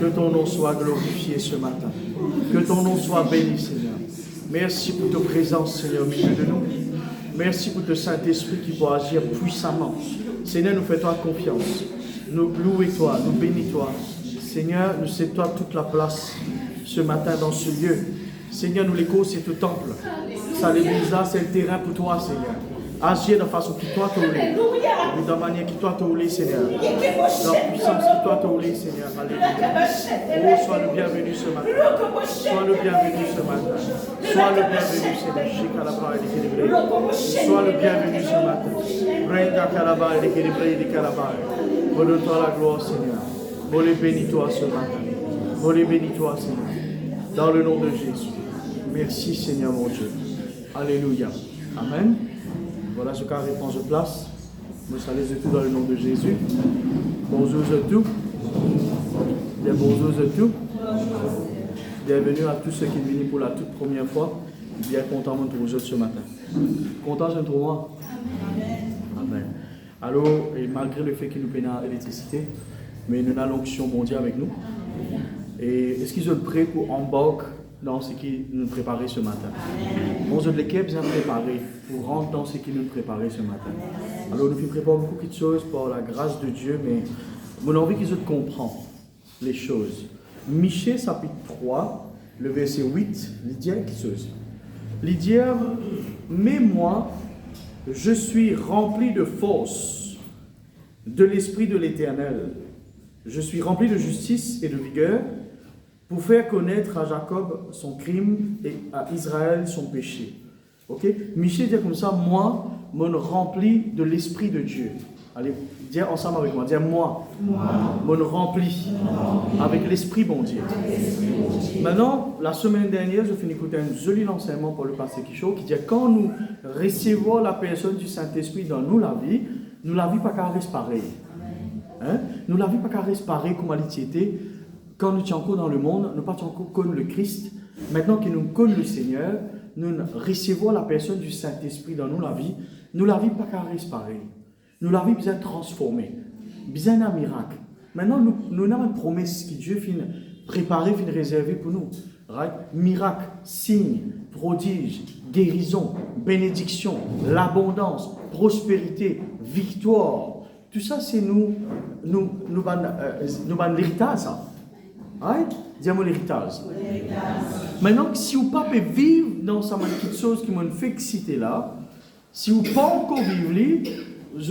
Que ton nom soit glorifié ce matin. Que ton nom soit béni, Seigneur. Merci pour ta présence, Seigneur, au milieu de nous. Merci pour ton Saint-Esprit qui peut agir puissamment. Seigneur, nous faisons confiance. Nous louons-toi, nous bénis-toi. Seigneur, nous cédons toute la place ce matin dans ce lieu. Seigneur, nous l'écho, c'est le temple. Ça, l'église là, c'est le terrain pour toi, Seigneur. Agir de façon qui toi te voulais. De la manière qui toi te voulais, Seigneur. Dans la puissance qui toi te voulais, Seigneur. Alléluia. Oh, sois le bienvenu ce matin. Sois le bienvenu ce matin. Sois le bienvenu, Seigneur. Sois le bienvenu ce matin. Brenda Kalaba et les Kalaba. Redonne-toi la gloire, Seigneur. Volez bénis-toi ce matin. Volez bénis-toi, Seigneur. Dans le nom de Jésus. Merci, Seigneur mon Dieu. Alléluia. Amen. Voilà ce qu'a réponse de place. Nous saluons tout dans le nom de Jésus. Bonjour à tous. Bonjour à tous. Bienvenue à tous ceux qui viennent pour la toute première fois. Bien content de vous ce matin. Content de vous voir. Amen. Alors, et malgré le fait qu'il nous peine à l'électricité, mais nous avons l'onction mondiale avec nous. Et est-ce qu'ils sont prêts pour embarquer dans ce qui nous préparait ce matin? Bonjour de l'équipe bien préparé pour rentrer dans ce qui nous préparait ce matin. Alors nous préparons beaucoup de choses par la grâce de Dieu, mais mon envie qu'ils comprennent les choses. Michée chapitre 3, le verset 8, il dit quelque chose. Il dit, mais moi, je suis rempli de force, de l'esprit de l'Éternel. Je suis rempli de justice et de vigueur, pour faire connaître à Jacob son crime et à Israël son péché. Ok? Michée dit comme ça, moi, me rempli de l'Esprit de Dieu. Allez, dis ensemble avec moi. Dis moi, me rempli avec l'Esprit bon Dieu. Maintenant, la semaine dernière, je finis d'écouter un joli enseignement pour le pasteur Kicho qui dit quand nous recevons la personne du Saint-Esprit dans nous la vie pas qu'à rester pareil. Hein? Nous la vie pas qu'à rester pareil comme elle était. Quand nous sommes encore dans le monde, nous ne pas encore comme le Christ. Maintenant que nous connaissons le Seigneur, nous recevons la personne du Saint-Esprit dans nous la vie pas qu'à rester pareil. Nous la vie bien transformée, bien un miracle. Maintenant, nous avons une promesse que Dieu finit préparée, finit réservée pour nous. Right? Miracle, signe, prodige, guérison, bénédiction, l'abondance, prospérité, victoire. Tout ça, c'est nous l'héritage, ça. Right? Dis-moi l'héritage. Maintenant, si vous ne pouvez pas vivre dans cette petite chose qui m'a fait exciter là, si vous ne pouvez pas encore vivre,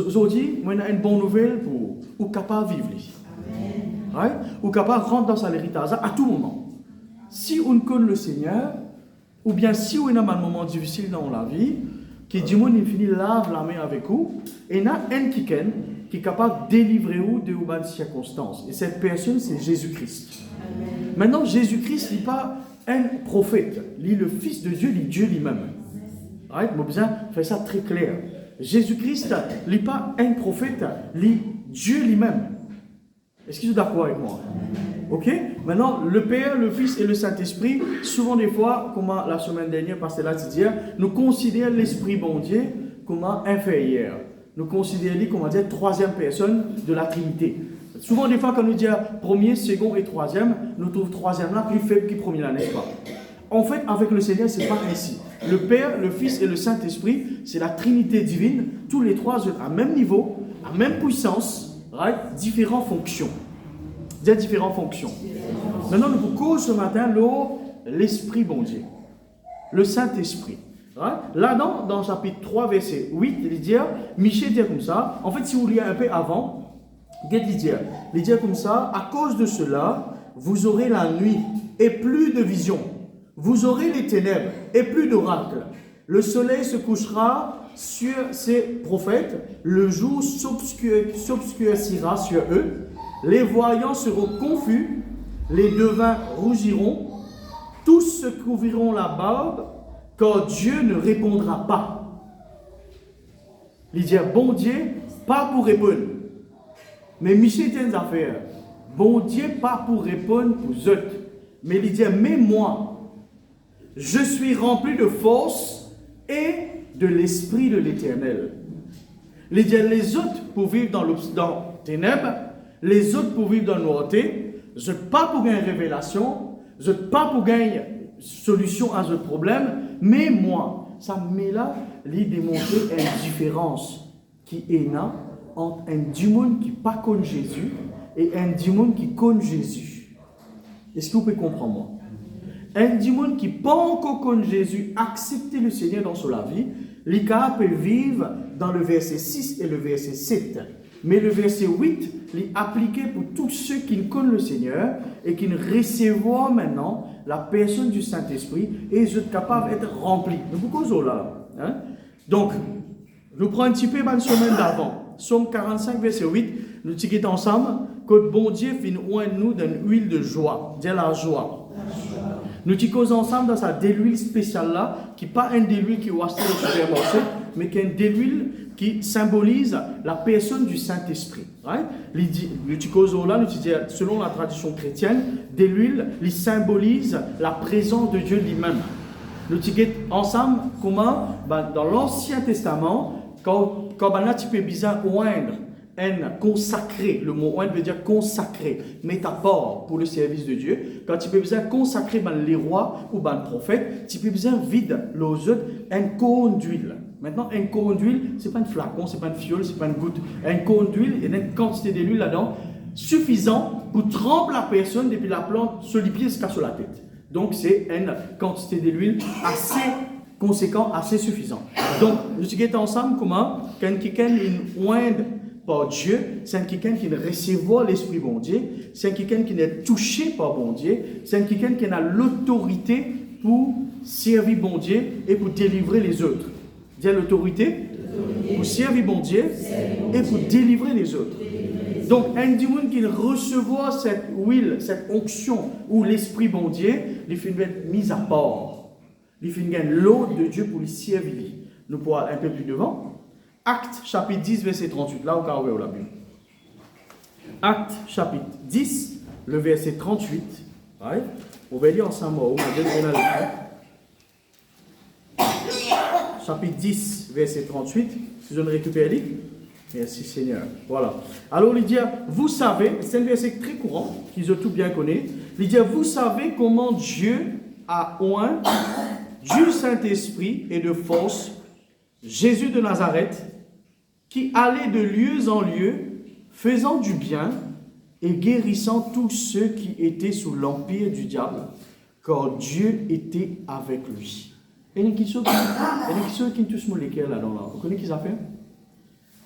aujourd'hui, moi, j'ai une bonne nouvelle pour vous. Vous êtes capable de vivre. Right? Vous êtes capable de rentrer dans cet héritage à tout moment. Si on connaît le Seigneur, ou bien si on a un moment difficile dans la vie, qui dit moi il finit lave la main avec vous, et il y a un qui est capable de délivrer vous de vos circonstances. Et cette personne, c'est Jésus-Christ. Maintenant, Jésus-Christ n'est pas un prophète, il est le Fils de Dieu, il est Dieu lui-même. Right? Moi, besoin de faire ça très clair. Jésus-Christ n'est pas un prophète, il est Dieu lui-même. Est-ce que vous êtes d'accord avec moi? Ok? Maintenant, le Père, le Fils et le Saint-Esprit, souvent des fois, comme la semaine dernière, Pasteur là, nous considérons l'Esprit bon Dieu comme inférieur. Nous considérons lui comme troisième personne de la Trinité. Souvent des fois, quand nous disons premier, second et troisième, nous trouvons troisième là plus faible que premier là, n'est-ce pas? En fait, avec le Seigneur, ce n'est pas ainsi. Le Père, le Fils et le Saint-Esprit, c'est la Trinité divine, tous les trois à même niveau, à même puissance, right? Différentes fonctions. Des différentes fonctions. Maintenant, nous cause ce matin l'Esprit bon Dieu, le Saint-Esprit. Right? Là, dans chapitre 3, verset 8, il dit, Michel dit comme ça, en fait, si vous lisez un peu avant, il dit comme ça, à cause de cela, vous aurez la nuit et plus de vision. Vous aurez les ténèbres et plus d'oracles. Le soleil se couchera sur ses prophètes, le jour s'obscurcira sur eux, les voyants seront confus, les devins rougiront, tous se couvriront la barbe, car Dieu ne répondra pas. Il dit, bon Dieu, pas pour répondre. Mais Michel tient une affaire. Bon Dieu, pas pour répondre aux autres. Mais il dit, mais moi, je suis rempli de force et de l'Esprit de l'Éternel. Il dit, les autres pour vivre dans les ténèbres, les autres pour vivre dans la noirté, je ne pas pour gagner révélation, je ne pas pour gagner solution à ce problème, mais moi, ça me met là, il démontrer une différence qui est là entre un démon qui pas connaît Jésus et un démon qui connaît Jésus. Est-ce que vous pouvez comprendre moi? Un démon qui pas encore connaît Jésus, accepter le Seigneur dans sa vie, les cas peut vivre dans le verset 6 et le verset 7. Mais le verset 8 est appliqué pour tous ceux qui ne connaissent le Seigneur et qui ne reçoivent maintenant la personne du Saint-Esprit et sont capables d'être remplis. Nous beaucoup là. Hein? Donc, nous prenons un petit peu une semaine d'avant. Somme 45, verset 8. Nous disons ensemble que bon Dieu finit nous d'une huile de joie. Dis la joie. Nous disons ensemble dans cette huile spéciale là, qui n'est pas une huile qui est au supermarché, mais qui est une huile qui symbolise la personne du Saint-Esprit. Right? Nous disons là, selon la tradition chrétienne, des huiles, ils symbolisent la présence de Dieu lui-même. Nous disons ensemble comment, dans l'Ancien Testament, quand tu peux bien oindre, consacré, le mot oindre veut dire consacré, mettre à part pour le service de Dieu. Quand tu peux bien consacrer les rois ou les prophètes, tu peux bien vide les autres un cône d'huile. Maintenant, un cône d'huile, ce n'est pas un flacon, ce n'est pas une fiole, ce n'est pas une goutte. Un cône d'huile, il y a une quantité d'huile là-dedans suffisant pour tremper la personne depuis la plante sur les pieds jusqu'à sur la tête. Donc, c'est une quantité d'huile assez conséquente, assez suffisante. Donc, nous sommes ensemble comment quand quelqu'un est oindre par Dieu, c'est quelqu'un qui ne reçoit l'Esprit bon Dieu, c'est quelqu'un qui est touché par bon Dieu, c'est quelqu'un qui a l'autorité pour servir bon Dieu et pour délivrer les autres. Dis l'autorité pour servir bon Dieu et pour délivrer les autres. Donc, un démon qui reçoit cette huile, cette onction ou l'Esprit bon Dieu, il fait être mis à part. Il fait l'eau de Dieu pour lui servir. Nous pourrons un peu plus devant. Actes chapitre 10, verset 38. Là, on va ouvrir la Bible. Actes chapitre 10, le verset 38. Right? On va lire ensemble. Chapitre 10, verset 38. Si je ne récupère les. Merci Seigneur. Voilà. Alors, il dit, vous savez, c'est un verset très courant, qu'ils ont tout bien connu. Il dit, vous savez comment Dieu a oint du Saint-Esprit et de force Jésus de Nazareth, qui allait de lieu en lieu, faisant du bien et guérissant tous ceux qui étaient sous l'empire du diable, car Dieu était avec lui. Et il y a quelque chose qui touche mon cœur là-dedans. Vous connaissez qui ça fait?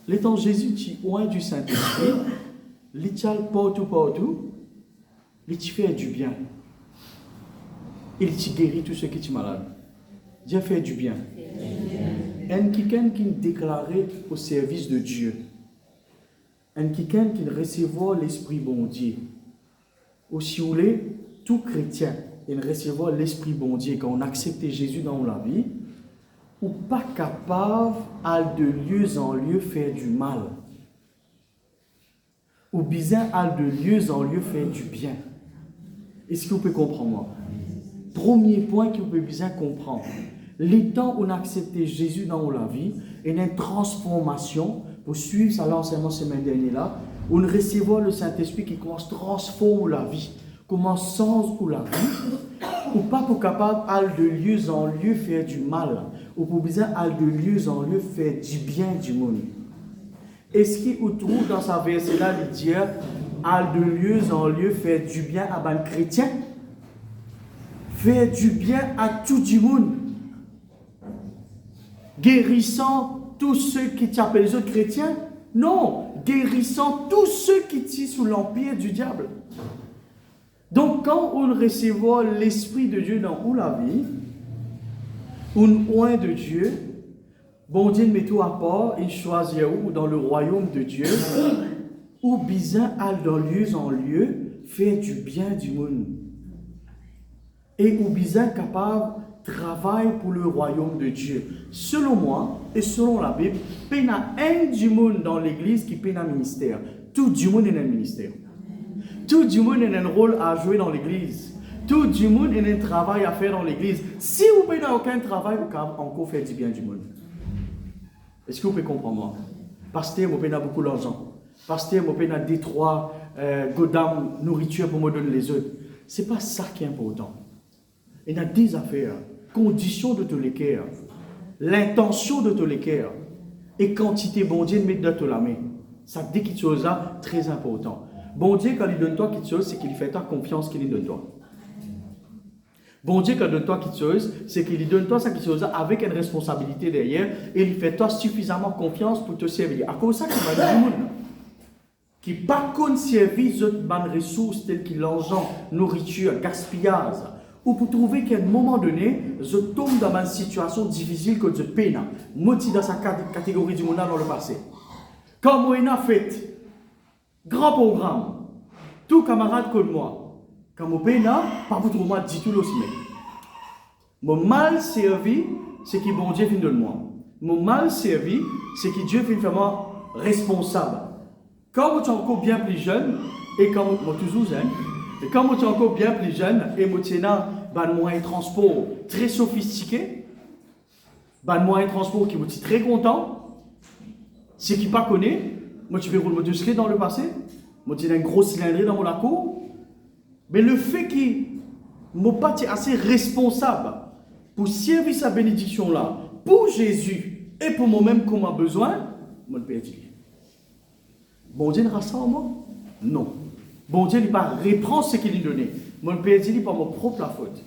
L'étant Jésus, tu oint du Saint-Esprit, il tient partout, il te fait du bien. Il te guérit tous ceux qui sont malades. Dieu fait du bien. Un quelqu'un qui est déclaré au service de Dieu. Un quelqu'un qui recevoir l'Esprit bon Dieu. Ou si vous voulez, tout chrétien, il recevoir l'Esprit bon Dieu quand on accepte Jésus dans la vie, ou pas capable à de lieu en lieu faire du mal. Ou bien à de lieu en lieu faire du bien. Est-ce que vous pouvez comprendre moi? Premier point que vous pouvez bien comprendre. Les temps où on a accepté Jésus dans la vie, il y a une transformation pour suivre ça l'enseignement semaine dernière là, où on recevoir le Saint-Esprit qui commence à transformer la vie, commence sans ou la vie, ou pas pour capable à de lieu en lieu faire du mal, ou pour bien à de lieu en lieu faire du bien du monde. Est-ce qu'il trouve dans sa verset là il dit à de lieu en lieu faire du bien à un chrétien, faire du bien à tout du monde, guérissant tous ceux qui t'appellent les autres chrétiens? Non, guérissant tous ceux qui sont sous l'empire du diable. Donc, quand on recevra l'Esprit de Dieu dans la vie, on oint de Dieu, bon Dieu met tout à part, il choisit où dans le royaume de Dieu, ou bizarre à dans lieu en lieu, faire du bien du monde. Et ou bizarre capable travaille pour le royaume de Dieu. Selon moi et selon la Bible, il y a un du monde dans l'église qui a un ministère. Tout du monde est un ministère. Tout du monde a un rôle à jouer dans l'église. Tout du monde a un travail à faire dans l'église. Si vous n'avez aucun travail, vous pouvez encore faire du bien du monde. Est-ce que vous pouvez comprendre moi? Pasteur, vous avez beaucoup d'argent. Pasteur, vous avez des trois godam nourriture pour me donner les autres. Ce n'est pas ça qui est important. Il y a des affaires, conditions de te l'équerre, l'intention de te l'équerre et quantité bon Dieu de mettre dans la main. Ça dit quelque chose là très important. Bon Dieu, quand il donne toi quelque chose, c'est qu'il fait ta confiance qu'il donne toi. Bon Dieu, quand il donne toi quelque chose, c'est qu'il donne toi quelque chose avec une responsabilité derrière et il fait toi suffisamment confiance pour te servir. À cause de ça, qu'il va dire du monde qui pas qu'on service de bonnes ressources telles que l'argent, nourriture, gaspillage. Ou pour trouver qu'à un moment donné, je tombe dans une situation difficile que je peine. Moi, je suis dans sa catégorie du monde dans le passé. Quand moi, on a fait grand programme, tout camarade comme moi, quand moi, peine, pas pour tout le monde, dit tout aussi. Mon mal servi, c'est que bon Dieu vient de moi. Mon mal servi, c'est que Dieu vient faire moi responsable. Quand moi, je suis encore bien plus jeune, et quand moi, toujours jeune, et quand moi, je suis encore bien plus jeune, et moi, je suis un moyen de transport très sophistiqué, un moyen de transport qui me dit très content, ce qui pas connaît, moi je vais rouler de skate dans le passé, moi j'ai un gros cylindré dans mon cour, mais le fait qu'il m'a pas été assez responsable pour servir sa bénédiction là, pour Jésus et pour moi-même qu'on a besoin, moi je peux dire. Bon Dieu n'a ça en moi? Non. Bon Dieu n'a pas reprendre ce qu'il a donné. Moi je peux dire par mon propre la faute.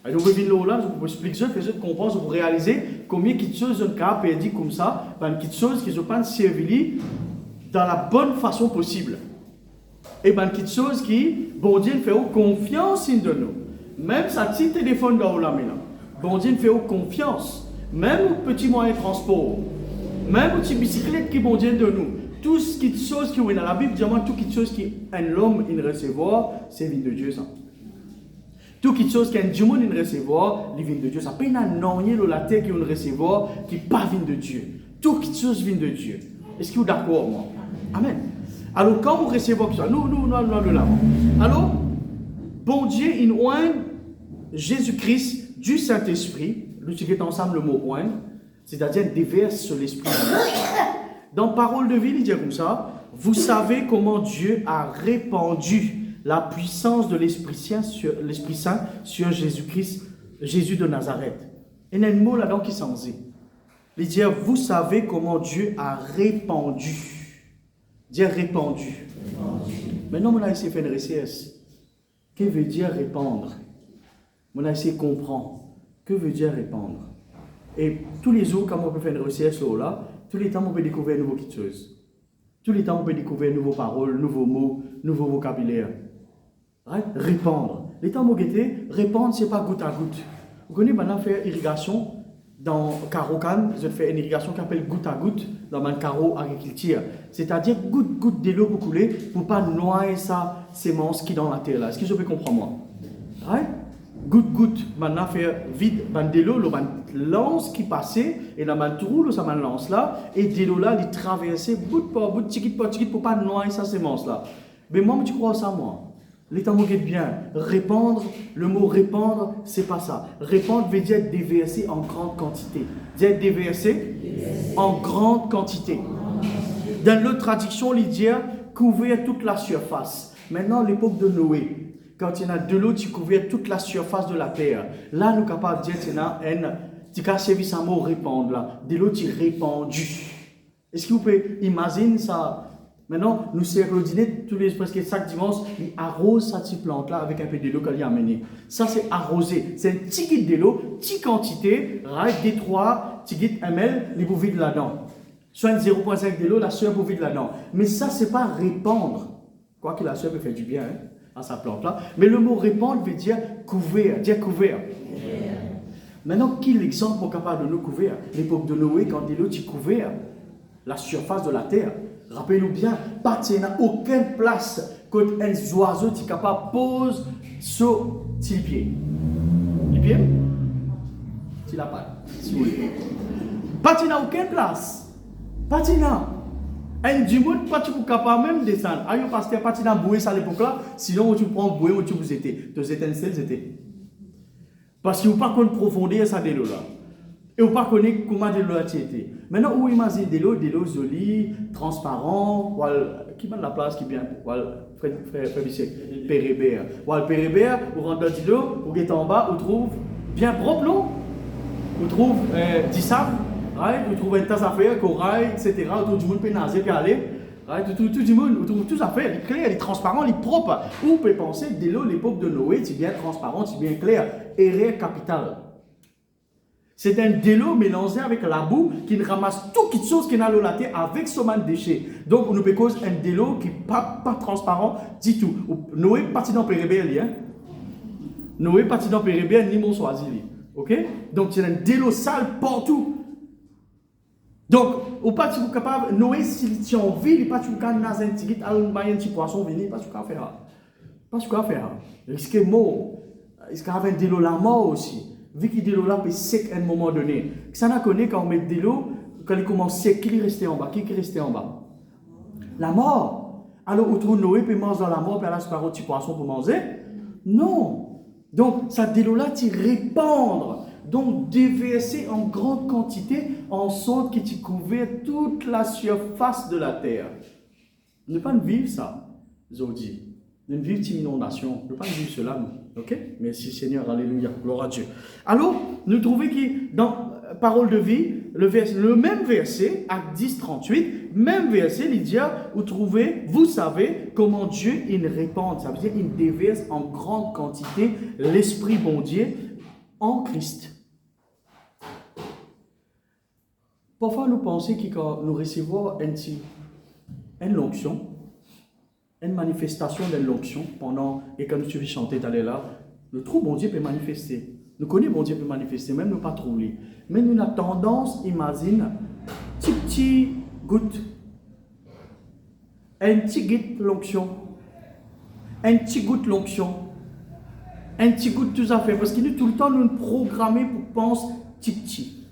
Et donc, vous là, je vous explique ça, que je comprends, vous réalisez combien de choses un cas perdu comme ça, de choses qui ne sont pas servies dans la bonne façon possible. Et de choses qui, bon Dieu, fait confiance en nous. Même sa petite téléphone dans la main, bon Dieu fait confiance. Même au petit moyen de transport, même aux petites bicyclettes qui bon Dieu de nous. Tout ce qui est choses qui est dans la Bible, dis-moi, tout ce qui un homme il recevoir, c'est vie de Dieu ça. Tout quelque chose qu'un Dieu ne recevoir, il vient de Dieu. Ça peut y avoir la terre qui recevoir, qui pas vient de Dieu. Tout quelque chose vient de Dieu. Est-ce que vous êtes d'accord moi? Amen. Alors quand vous recevez quelque chose, nous de l'avant. Alors, bon Dieu, il oint Jésus-Christ du Saint-Esprit. Nous utilisons ensemble le mot oint, c'est-à-dire déverse sur l'Esprit. Dans Parole de vie, il dit comme ça, vous savez comment Dieu a répandu la puissance de l'Esprit Saint sur Jésus-Christ, Jésus de Nazareth. Il y a un mot là-dedans qui s'en dit. Il dit, vous savez comment Dieu a répandu. Dire répandu. Maintenant, on a essayé de faire une recherche. Que veut dire répandre? On a essayé de comprendre. Que veut dire répandre? Et tous les jours, quand on peut faire une recherche là, tous les temps, on peut découvrir de nouvelles choses. Tous les temps, on peut découvrir de nouvelles paroles, nouveaux mots, nouveaux vocabulaire. Right? Répandre. Les temps, on répandre, ce n'est pas goutte à goutte. Vous connaissez maintenant faire irrigation dans Carocan, je fais une irrigation qui s'appelle goutte à goutte dans mon carreau agriculture. C'est-à-dire goutte de l'eau pour couler pour ne pas noyer sa sémence qui est dans la terre là. Est-ce que je peux comprendre moi? Right? Goutte, maintenant faire vide de l'eau, le lance qui passait et dans le trou, ça m'a lance là et de l'eau là, il traversait bout par bout, petit pour pas noyer sa sémence là. Mais moi, tu crois ça moi? Les temps bien. Répandre, le mot répandre, c'est pas ça. Répandre veut dire déverser en grande quantité. Dire déverser en grande quantité. Dans l'autre traduction, il dit couvrir toute la surface. Maintenant, l'époque de Noé, quand il y a de l'eau, tu couvres toute la surface de la terre. Là, nous sommes capables de dire tu as servi un mot répandre là. De l'eau, tu répandu. Est-ce que vous pouvez imaginer ça? Maintenant, nous servons le dîner tous les presque chaque dimanche, il arrose sa petite plante là avec un peu de l'eau qu'elle y a amené. Ça c'est arrosé, c'est un petit guide de l'eau, petite quantité, des 3 petits guides ml, les bouvilles là-dedans. Soit 0,5 de l'eau, la sueur bouville là-dedans. Mais ça c'est pas répandre. Quoique la sueur peut faire du bien à sa plante là. Mais le mot répandre veut dire couvert, dire couvert. Maintenant, quel exemple pour capable de nous couvrir? L'époque de Noé, quand de l'eau tu couvert la surface de la terre. Rappelez-nous bien, il n'y a aucune place quand un oiseau est capable de poser sur les pieds. Les pieds? Tu l'as pas, si vous voulez. Il n'y a aucune place. Il n'y a. Un du monde, pas tu capable même de descendre. Aïe, parce que pas tu n'as boué ça à l'époque là, sinon tu prends boué où tu vous étais. Tu étais. Parce que vous pas connaître profondeur ça de l'eau là. Et vous ne connaissez pas comment de l'eau a été. Maintenant, où imaginez de l'eau jolie, transparent, qui m'a la place qui vient, pérébère. Pérébère, vous rentrez dans l'eau, vous êtes en bas, vous trouvez bien propre l'eau, vous trouvez du sable, vous trouvez une tasse à faire, corail, etc. Tout le monde peut nager et aller. Tout le monde, vous trouvez tout ça fait, il est clair, il est transparent, il est propre. Vous pouvez penser que de l'eau, l'époque de Noé, c'est bien transparent, c'est bien clair. Erreur capitale. C'est un délo mélangé avec la boue qui ramasse toute chose qui est dans l'eau la terre avec son déchet. Donc, on nous cause un délo qui n'est pas transparent du tout. Noé parti dans Pérébé, Noé parti dans Pérébé, ni mon choisi. Ok? Donc, c'est un délo sale partout. Donc, au pas tu capable, Noé, si tu as envie, il pas tu capable dans un petit guide, un petit poisson venir, pas tu capable faire. Pas tu capable faire. Il risque mort. Il risque avoir un délo la mort aussi. Vu qu'il de l'eau là, il sec à un moment donné. Ça n'a connu quand on met de l'eau, quand il commence sec, qui est resté en bas? Qui est resté en bas? La mort. Alors, autour de Noé, peut manger dans la mort, puis là, c'est pas un petit poisson pour manger? Non. Donc, ça de l'eau là, tu répandre. Donc, déverser en grande quantité, en sorte que tu couvres toute la surface de la terre. Ne pas vivre ça, Zodi. Ne vivre une inondation. Ne pas vivre cela, nous. Ok? Merci Seigneur, alléluia, gloire à Dieu. Alors, nous trouvons que dans Parole de vie, le même verset, Acte 10, 38, même verset, il dit, vous savez comment Dieu il répand, ça veut dire il déverse en grande quantité l'Esprit bon Dieu en Christ. Parfois, nous pensons que quand nous recevons une onction, une manifestation de l'onction pendant, et comme tu veux chanter d'aller là, le trou bon Dieu peut manifester. Nous connaissons bon Dieu peut manifester, même nous pas trouver. Mais nous avons tendance, imagine, petit goutte, un petit goutte l'onction, un petit goutte l'onction, un petit goutte tout ça fait, parce que nous tout le temps nous programmés pour penser petit.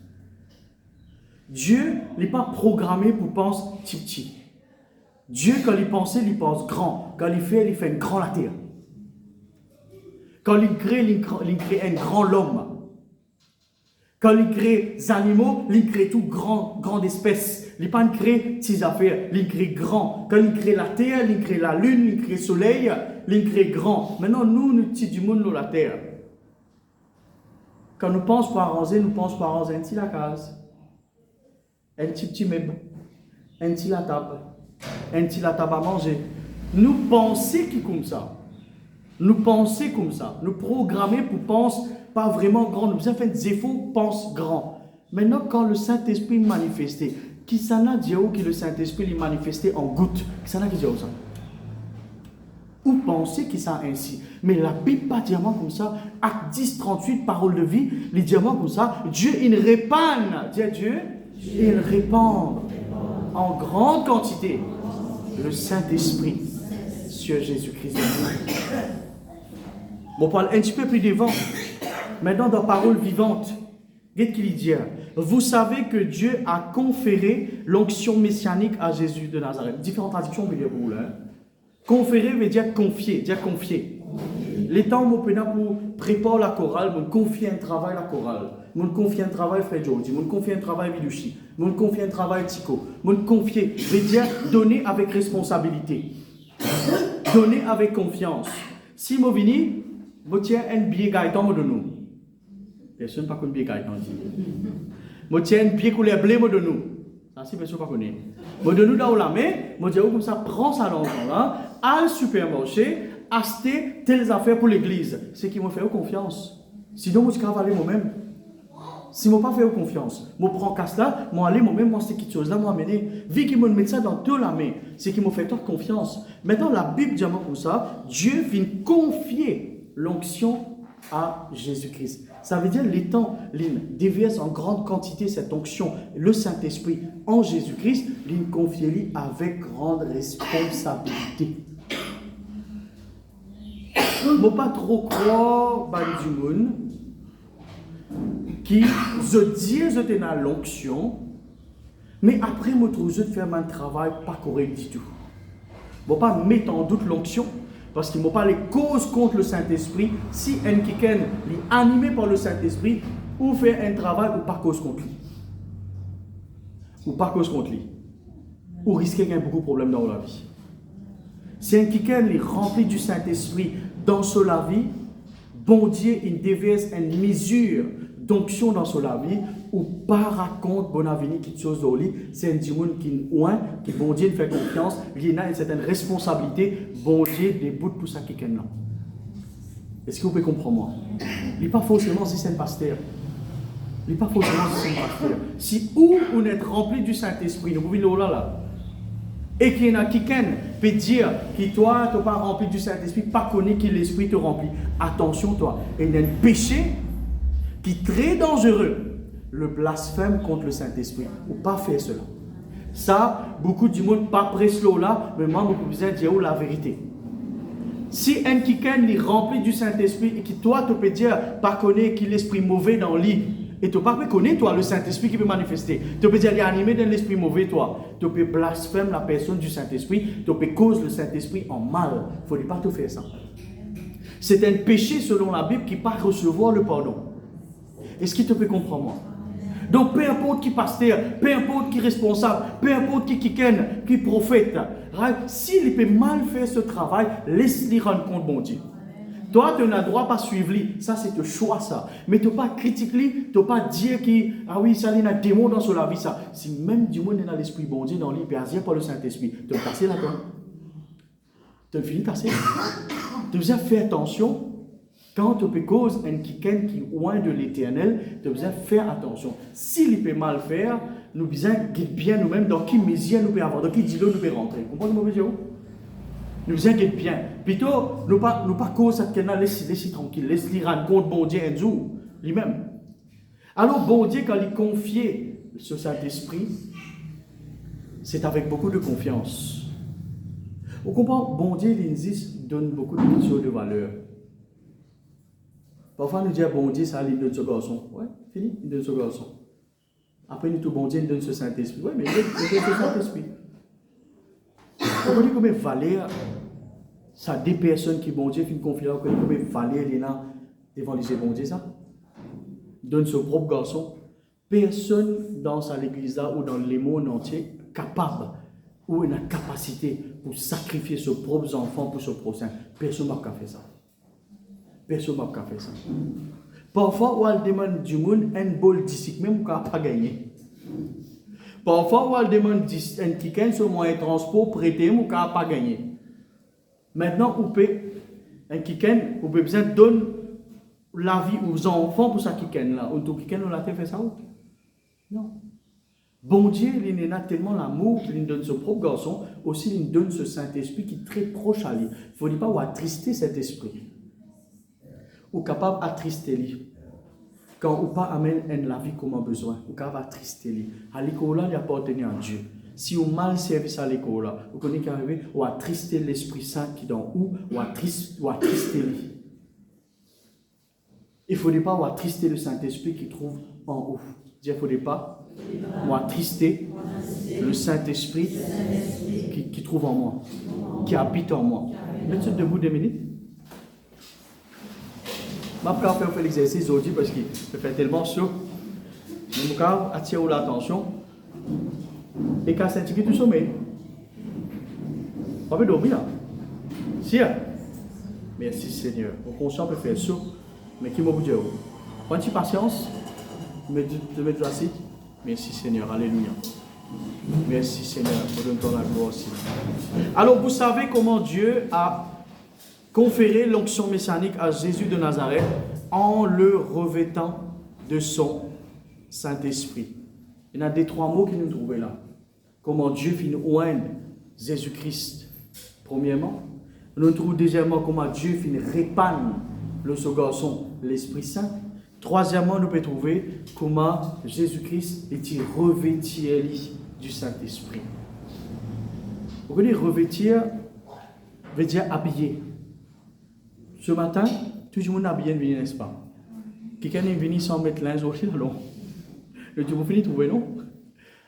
Dieu n'est pas programmé pour penser petit. Dieu, quand il pense grand. Quand il fait une grande la terre. Quand il crée un grand l'homme. Quand il crée des animaux, il crée tout grande espèce. Il ne pas crée petites affaires, il crée grand. Quand il crée la terre, il crée la lune, il crée le soleil, il crée grand. Maintenant, nous petits du monde, nous, la terre. Quand nous pensons pour arranger, nous pensons pour arranger un petit la case, un petit meuble, un petit la table. Un petit la tabac manger. Nous penser qui comme ça. Nous penser comme ça. Nous programmer pour penser pas vraiment grand. Nous avons fait des efforts, pense grand. Maintenant, quand le Saint-Esprit manifesté, qui s'en a dit que le Saint-Esprit est manifesté en goutte, qui s'en a dit ça? Ou penser qu'il ça ainsi. Mais la Bible pas diamant comme ça. Acte 10, 38, parole de vie, les diamants comme ça. Dieu, il répand. Dis à Dieu, il répand en grande quantité le Saint-Esprit sur Jésus-Christ. On parle un petit peu plus devant. Maintenant, dans parole vivante, qu'est-ce qu'il dit? Vous savez que Dieu a conféré l'onction messianique à Jésus de Nazareth. Différentes traductions, mais pour vous, hein. Conférer veut dire confier, dire confier. Les temps où pour préparer la chorale, on confie un travail à la chorale. On confie un travail Fred Jordi, on confie un travail Viduchi, on confie un travail Tico. On confier veut dire donner avec responsabilité. Donner avec confiance. Si je viens, je tiens un billet gaïtan de nous. Personne ne connaît pas billet gaïtan. Je tiens un billet couleur blé de nous. Ça, si personne ne connaît. Je donne nous dans la main, je dis comme ça, prends ça dans là, à le supermarché, acheter telles affaires pour l'église. C'est qui me fait confiance. Sinon, je travaille moi-même. Si je ne pas fait confiance, je prends casse là, je aller moi-même, moi c'est quelque chose là, moi amener. Vu qu'il me met ça dans toute la main, c'est qu'il me fait toute confiance. Maintenant, la Bible dit comme ça, Dieu vient confier l'onction à Jésus-Christ. Ça veut dire les temps, déverse en grande quantité cette onction, le Saint-Esprit en Jésus-Christ, il confie avec grande responsabilité. Je ne pas trop croire dans du monde qui je dis je t'ai dans l'onction, mais après je trouve je faire un travail pas correct du tout. Je ne pas mettre en doute l'onction. Parce qu'il ne m'a pas les causes contre le Saint-Esprit. Si un quelqu'un est animé par le Saint-Esprit, ou fait un travail ou pas cause contre lui. Ou pas cause contre lui. Ou risquer qu'il y ait beaucoup de problèmes dans la vie. Si un quelqu'un est rempli du Saint-Esprit dans la vie, bon Dieu, il déverse une mesure d'onction dans la vie, ou pas raconte bon avenir quelque chose au lit, c'est un dimanche qui bon Dieu fait confiance, il a une certaine responsabilité, bon Dieu débute pour ça quelqu'un là. Est-ce que vous pouvez comprendre moi? Il n'est pas forcément si c'est un pasteur. Il n'est pas forcément si c'est un pasteur. Si on est rempli du Saint-Esprit, nous pouvons là, et qu'il y en a quelqu'un peut dire que toi, tu n'es pas rempli du Saint-Esprit, pas connu que l'Esprit te remplit. Attention toi, il y a un péché qui est très dangereux. Le blasphème contre le Saint-Esprit. Ou pas faire cela. Ça, beaucoup du monde pas prêt là, mais moi, beaucoup besoin de dire la vérité. Si un quelqu'un est rempli du Saint-Esprit et que toi, tu peux dire, pas connaître qu'il l'esprit mauvais dans le lit, et tu ne peux pas connaître, toi, le Saint-Esprit qui peut manifester. Tu peux dire, il est animé d'un esprit mauvais, toi. Tu peux blasphémer la personne du Saint-Esprit, tu peux causer le Saint-Esprit en mal. Il ne faut pas tout faire ça. C'est un péché, selon la Bible, qui ne peut pas recevoir le pardon. Est-ce que tu peux comprendre moi? Donc, peu importe qui pasteur, peu importe qui responsable, peu importe qui prophète, s'il peut mal faire ce travail, laisse-lui rendre compte, bon Dieu. Toi, tu n'as droit pas suivre lui. Ça, c'est ton choix, ça. Mais tu n'as pas critiquer, tu n'as pas dire que, ah oui, ça, il y a un démon dans la vie, ça. Si même du monde est dans l'esprit, bon Dieu, dans l'hypersia par le Saint-Esprit, tu vas passer là-dedans. Tu as fini de passer. Tu dois faire attention. Quand tu peux causer un quelqu'un qui est loin de l'éternel, tu as besoin de faire attention. S'il peut mal faire, nous devons guider bien nous-mêmes dans qui mesure nous pouvons avoir, dans qui dit-le nous pouvons rentrer. Vous comprenez ce que je veux dire? Nous devons guider bien. Plutôt, nous pas causer cette quelqu'un, laisse-le tranquille, laisse-le rendre compte, bon Dieu, un jour, lui-même. Alors, bon Dieu, quand il confie ce Saint-Esprit, c'est avec beaucoup de confiance. Vous comprenez? Bon Dieu, il donne beaucoup de choses de valeur. Parfois, nous disons, bon Dieu, ça, il donne ce garçon. Ouais, fini, il donne ce garçon. Après, nous, tout bon Dieu, il donne ce Saint-Esprit. Ouais, mais il donne ce Saint-Esprit. Vous comprenez combien de valeur ça des personnes qui, bon Dieu, font confiance, combien de valeur il y a devant les bon Dieu, ça? Donne ce propre garçon. Personne dans l'église là ou dans le monde entier capable ou une capacité pour sacrifier ses propres enfants pour ce prochain. Personne n'a qu'à faire ça. Personne n'a qu'à faire ça. Parfois, on demande du monde un bol d'ici, même qu'on n'a pas gagné. Parfois, on va demander un ticket sur moyen de transport prêté, ou n'a pas gagné. Maintenant, on peut un ticket, on peut besoin de donner la vie aux enfants pour ça ticket là. Ou tout ticket, on l'a fait ça ou? Non. Bon Dieu, il a tellement l'amour qu'il donne son propre garçon, aussi il donne ce Saint-Esprit qui est très proche à lui. Il ne faut pas attrister cet esprit. Ou capable d'attrister lui. Quand on pas amène la vie comme on a besoin, on capable d'attrister lui. À l'école là, il appartient à Dieu. Si on mal servi à l'école là, vous connaissez qu'arriver, on attrister l'Esprit Saint qui est dans où, on attrister lui. Il ne faudrait pas attrister le Saint-Esprit qui trouve en haut. Il ne faudrait pas attrister le Saint-Esprit qui trouve en moi, qui habite en moi. Mettez debout 2 minutes. Je vais faire l'exercice aujourd'hui parce qu'il me fait tellement chaud. Je vais attirer l'attention. Et quand c'est tout sommeil, on peut dormir là. Si. Merci Seigneur. Mon conscient peut faire chaud, mais qui m'a dit, prends une patience, te mettre assis. Merci Seigneur, alléluia. Merci Seigneur, pour donner la gloire aussi. Alors vous savez comment Dieu a conféré l'onction messianique à Jésus de Nazareth en le revêtant de son Saint-Esprit. Il y en a des 3 mots qui nous trouvent là. Comment Dieu finit oindre Jésus-Christ. Premièrement, nous trouvons deuxièmement comment Dieu finit répandre le second garçon, l'Esprit Saint. Troisièmement, nous pouvons trouver comment Jésus-Christ est revêtu du Saint-Esprit. Vous connaissez revêtir veut dire habiller. Ce matin, tout le monde est habillé, n'est-ce pas? Quelqu'un est venu sans mettre linge aussi, alors. Le Dieu vous finit de trouver, non?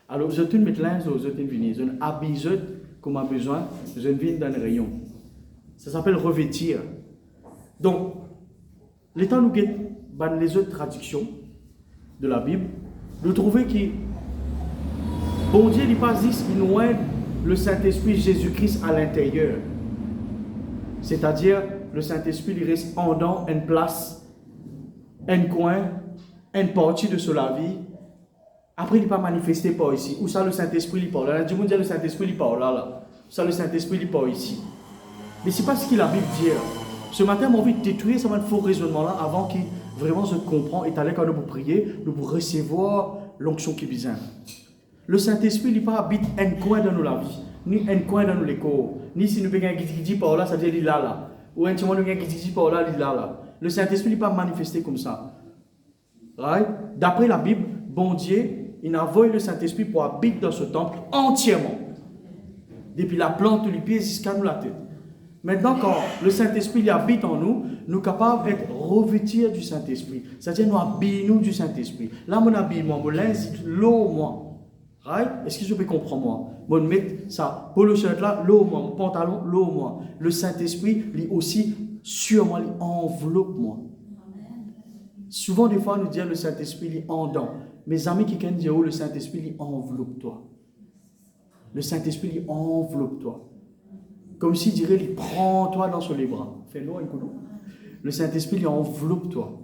Alors, je te mets linge, je te venu. Je habille, comme a besoin, je viens dans le rayon. Ça s'appelle revêtir. Donc, les temps nous guettons les autres traductions de la Bible, nous trouvons que bon Dieu n'est pas dit qu'il nous aide le Saint-Esprit Jésus-Christ à l'intérieur. C'est-à-dire, le Saint-Esprit il reste en dedans, une place, un coin, une partie de la vie. Après, il n'est pas manifesté par ici. Où ça, le Saint-Esprit il parle là? Du monde dit le Saint-Esprit il parle là. Où ça, le Saint-Esprit il parle ici. Mais ce n'est pas ce que la Bible dit. Ce matin, j'ai envie de détruire ce faux raisonnement là avant qu'il vraiment se comprend et aller quand nous pour prier, nous pour recevoir l'onction qui est bizarre. Le Saint-Esprit n'est pas habite un coin dans nos vie, ni un coin dans nos corps, ni si nous payons un qui dit par là, ça veut dire il est là. Ou un témoin qui dit par là, il est là. Le Saint-Esprit n'est pas manifesté comme ça. Right? D'après la Bible, bon Dieu, il a envoyé le Saint-Esprit pour habiter dans ce temple entièrement. Depuis la plante du pied jusqu'à nous la tête. Maintenant, quand le Saint-Esprit habite en nous, nous sommes capables d'être revêtus du Saint-Esprit. C'est-à-dire, nous habillons du Saint-Esprit. Là, mon habillement, mon linge, l'eau, moi. Right? Est-ce que je peux comprendre, moi? Mon mettre ça, pour le shirt là, l'eau, moi. Mon pantalon, l'eau, moi. Le Saint-Esprit, lui aussi, sur moi, il enveloppe, moi. Souvent, des fois, nous disons le Saint-Esprit, il est en dedans. Mes amis qui disent, oh, le Saint-Esprit, il enveloppe toi. Le Saint-Esprit, il enveloppe toi. Comme s'il dirait, il prend toi dans ses bras. Fais-le un coup. Le Saint-Esprit, il enveloppe toi.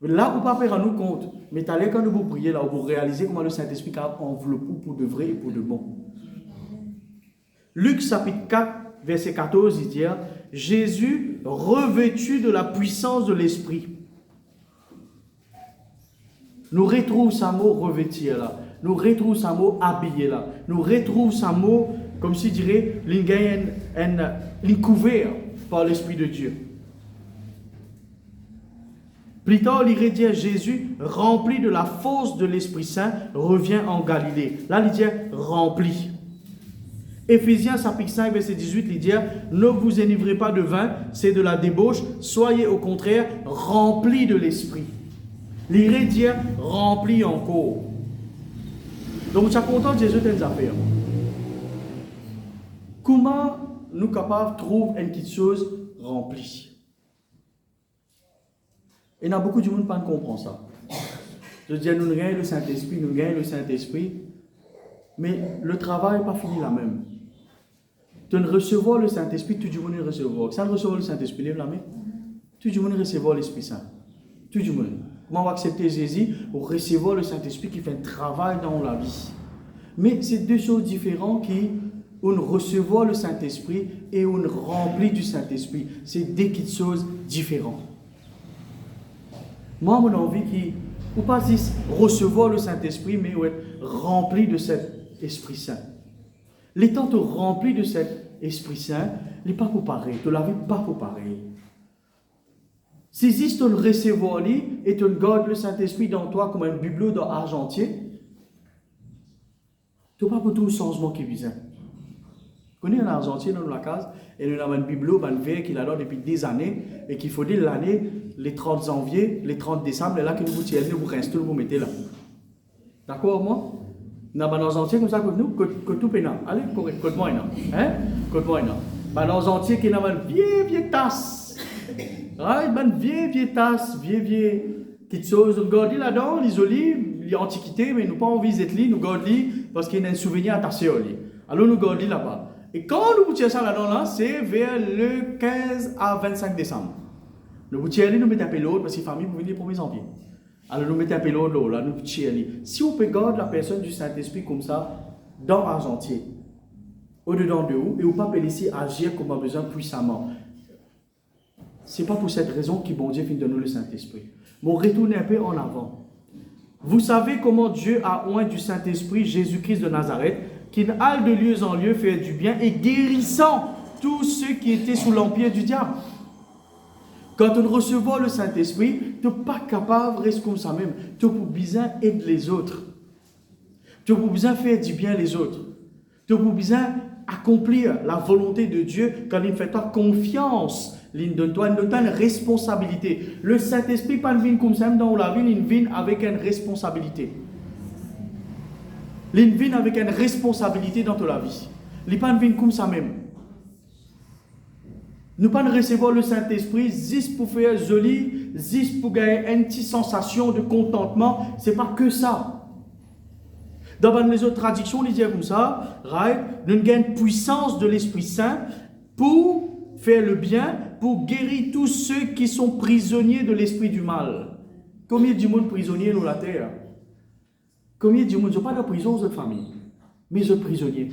Là, vous ne pouvez pas faire nous compte. Mais t'allez quand vous priez, là, vous réalisez comment le Saint-Esprit enveloppe pour de vrai et pour de bon. Luc chapitre 4, verset 14, il dit, Jésus revêtu de la puissance de l'Esprit. Nous retrouvons ce mot revêtir là. Nous retrouvons ce mot habiller là. Nous retrouvons ce mot, comme s'il dirait, il couvert par l'Esprit de Dieu. Plus tard, il dit Jésus, rempli de la force de l'Esprit Saint, revient en Galilée. Là, il dit rempli. Éphésiens chapitre 5, verset 18, il dit ne vous enivrez pas de vin, c'est de la débauche, soyez au contraire remplis de l'Esprit. Il dit rempli encore. Donc, je suis content de Jésus dans les affaires. Comment nous sommes capables de trouver une petite chose remplie? Il y a beaucoup de monde qui ne comprennent pas ça. Je dis, nous gagnons le Saint-Esprit, nous gagnons le Saint-Esprit, mais le travail n'est pas fini là même. De recevoir le Saint-Esprit, tout le monde le recevoir. Sans recevoir le Saint-Esprit, lève la main. Tout le monde recevoir l'Esprit Saint. Tout le monde. Comment on va accepter Jésus pour recevoir le Saint-Esprit qui fait un travail dans la vie? Mais c'est deux choses différentes qui, on recevoir le Saint-Esprit et on remplit du Saint-Esprit. C'est deux petites choses différentes. Moi, mon envie qui, ou pas juste recevoir le Saint-Esprit, mais être rempli de cet Esprit Saint. L'étant rempli de cet Esprit Saint, il n'est pas pour pareil, tu l'avais pas pour pareil. Si juste tu le recevoir et tu gardes le Saint-Esprit dans toi comme un bibelot dans argentier, tu n'as pas pour tout le changement qui vient. Vous connaissez un argentier dans la case, et nous avons un bibelot, un verre qu'il a là depuis des années, et qu'il faut dire l'année, les 30 janvier, les 30 décembre, et là que nous vous tirez, vous restez, vous mettez là. D'accord, moi? Nous avons un argentier comme ça que nous, que tout pénal. Allez, côte-moi, hein? Côte-moi, un argentier qui a une vieille tasse. Une vieille tasse, vieille petite chose. Nous gardons là-dedans, l'isolé, l'antiquité, mais nous pas envie d'être là, nous gardons parce qu'il y a un souvenir attaché au lit. Alors nous gardons là-bas. Et quand nous tirons ça là-dedans, c'est vers le 15 à 25 décembre. Nous tirons, nous mettons un peu l'autre parce que la famille, vous venez le 1er janvier. Alors nous mettons un peu l'autre là, nous tirons. Si on peut garder la personne du Saint-Esprit comme ça, dans l'argentier, au-dedans de vous, et vous ne pouvez pas laisser agir comme on a besoin puissamment. Ce n'est pas pour cette raison que bon Dieu finit de nous le Saint-Esprit. Mais on retourne un peu en avant. Vous savez comment Dieu a oint du Saint-Esprit Jésus-Christ de Nazareth, qui halle de lieu en lieu, fait du bien et guérissant tous ceux qui étaient sous l'empire du diable. Quand on reçoit le Saint-Esprit, tu n'es pas capable de rester comme ça même. Tu as besoin d'aider les autres. Tu as besoin de faire du bien les autres. Tu as besoin d'accomplir la volonté de Dieu quand il fait ta confiance. Il donne toi une responsabilité. Le Saint-Esprit pas vient comme ça dans la vie, il vient avec une responsabilité. Il vient avec une responsabilité dans ta vie. Il pas vient comme ça même. Nous ne pas recevoir le Saint-Esprit juste pour faire joli, juste pour gagner une petite sensation de contentement. Ce n'est pas que ça. Dans les autres traductions, on dit comme ça, nous gagnons une puissance de l'Esprit Saint pour faire le bien, pour guérir tous ceux qui sont prisonniers de l'esprit du mal. Combien de monde prisonniers dans la terre? Combien de monde? Je ne pas de prison aux autres familles, mais aux prisonniers.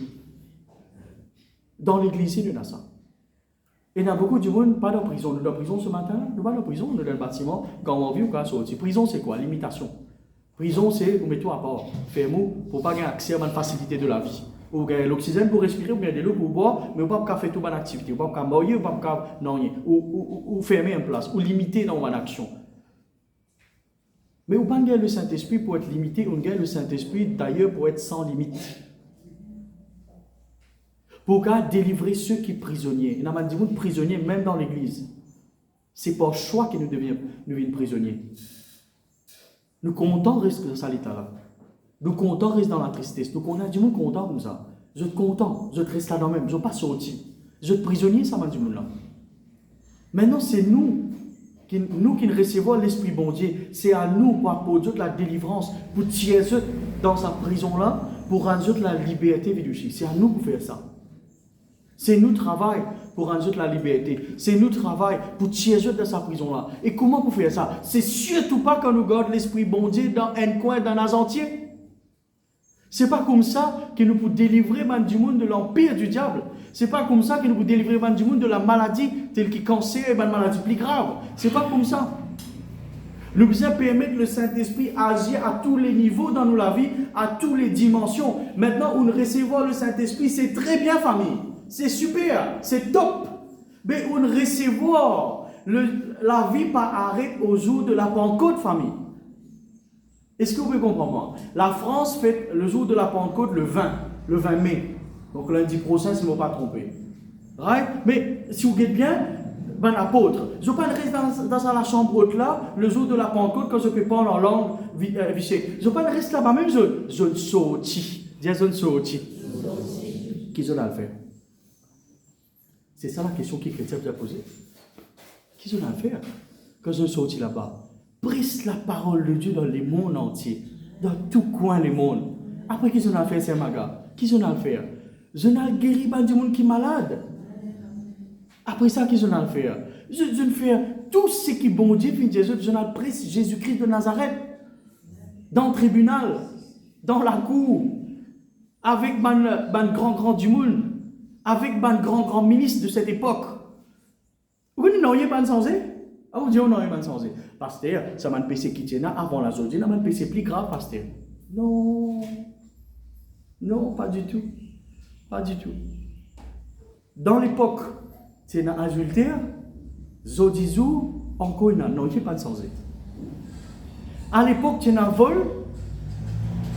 Dans l'église, il y en a ça. Et il y a beaucoup de monde pas dans prison. Nous sommes dans prison ce matin, nous pas dans prison, nous sommes dans le bâtiment, quand on vit ou quand on sortit. Prison, c'est quoi? L'imitation. Prison, c'est vous mettez à part, fermez-vous pour pas gagner accès à une facilité de la vie. Ou gagner l'oxygène pour respirer, ou bien de l'eau pour boire, mais vous ne pouvez pas faire toute bonne activité, vous ne pouvez pas mourir, vous ne pouvez pas non, ou fermer en place, ou limiter dans votre action. Mais vous ne pouvez pas gagner le Saint-Esprit pour être limité, ou gagner le Saint-Esprit d'ailleurs pour être sans limite. Pour délivrer ceux qui sont prisonniers. Il y a des prisonniers même dans l'église. C'est par choix que nous devenons prisonniers. Nous comptons rester dans cet état-là. Nous comptons rester dans la tristesse. Donc on a du monde content comme ça. Je suis content, je reste là-dedans même, je ne suis pas sorti. Je suis prisonnier, ça m'a dit là. Maintenant, c'est nous qui ne recevons l'Esprit bon Dieu. C'est à nous pour Dieu la délivrance, pour tirer dans sa prison-là, pour rendre la liberté vidéochique. C'est à nous pour faire ça. C'est nous travail pour rendre la liberté. C'est nous travail pour tirer dans sa prison-là. Et comment pour faire ça? C'est surtout pas quand nous gardons l'Esprit bon Dieu dans un coin, dans un entier. Ce n'est pas comme ça que nous pouvons délivrer du monde de l'empire du diable. Ce n'est pas comme ça que nous pouvons délivrer du monde de la maladie, telle que le cancer et une maladie plus grave. Ce n'est pas comme ça. Nous devons permettre le Saint-Esprit agir à tous les niveaux dans la vie, à toutes les dimensions. Maintenant, on recevons le Saint-Esprit, c'est très bien, famille. C'est super, c'est top. Mais on recevons la vie par arrêt au jour de la Pentecôte, famille. Est-ce que vous pouvez comprendre? La France fête le jour de la Pentecôte le 20 mai. Donc lundi prochain, si je ne me pas trompé. Right? Mais si vous regardez bien, ben apôtre, je ne peux pas rester dans la chambre haute là, le jour de la Pentecôte, quand je peux parler en langue vichée. Je ne peux pas rester là-bas, même je ne sortis. Dis je ne sortis. Qui je l'ai fait? C'est ça la question que les chrétiens vous a posée. Qui je l'ai fait quand je ne sortis là-bas? Presse la parole de Dieu dans le monde entier, dans tout coin du monde. Après, qu'est-ce qu'on a fait, c'est maga? Qu'est-ce qu'on a fait? Je n'ai guéri pas du monde qui est malade. Après ça, qu'est-ce qu'on a fait? Je ne fais tout ce qui est bon Dieu, puis Jésus, je n'ai presse Jésus-Christ de Nazareth, dans le tribunal, dans la cour. avec ban grand du monde, avec ban grand ministre de cette époque. Vous n'avez pas sensé? Ah, vous dites, on n'a pas sensé. Pasteur, ça m'a péché qui tient avant la zone, ça m'a péché plus grave, pasteur. Non. Non, pas du tout. Pas du tout. Dans l'époque, c'est un adultère, Zodizou, encore une non, il n'y a pas de sensé. À l'époque, c'est un vol,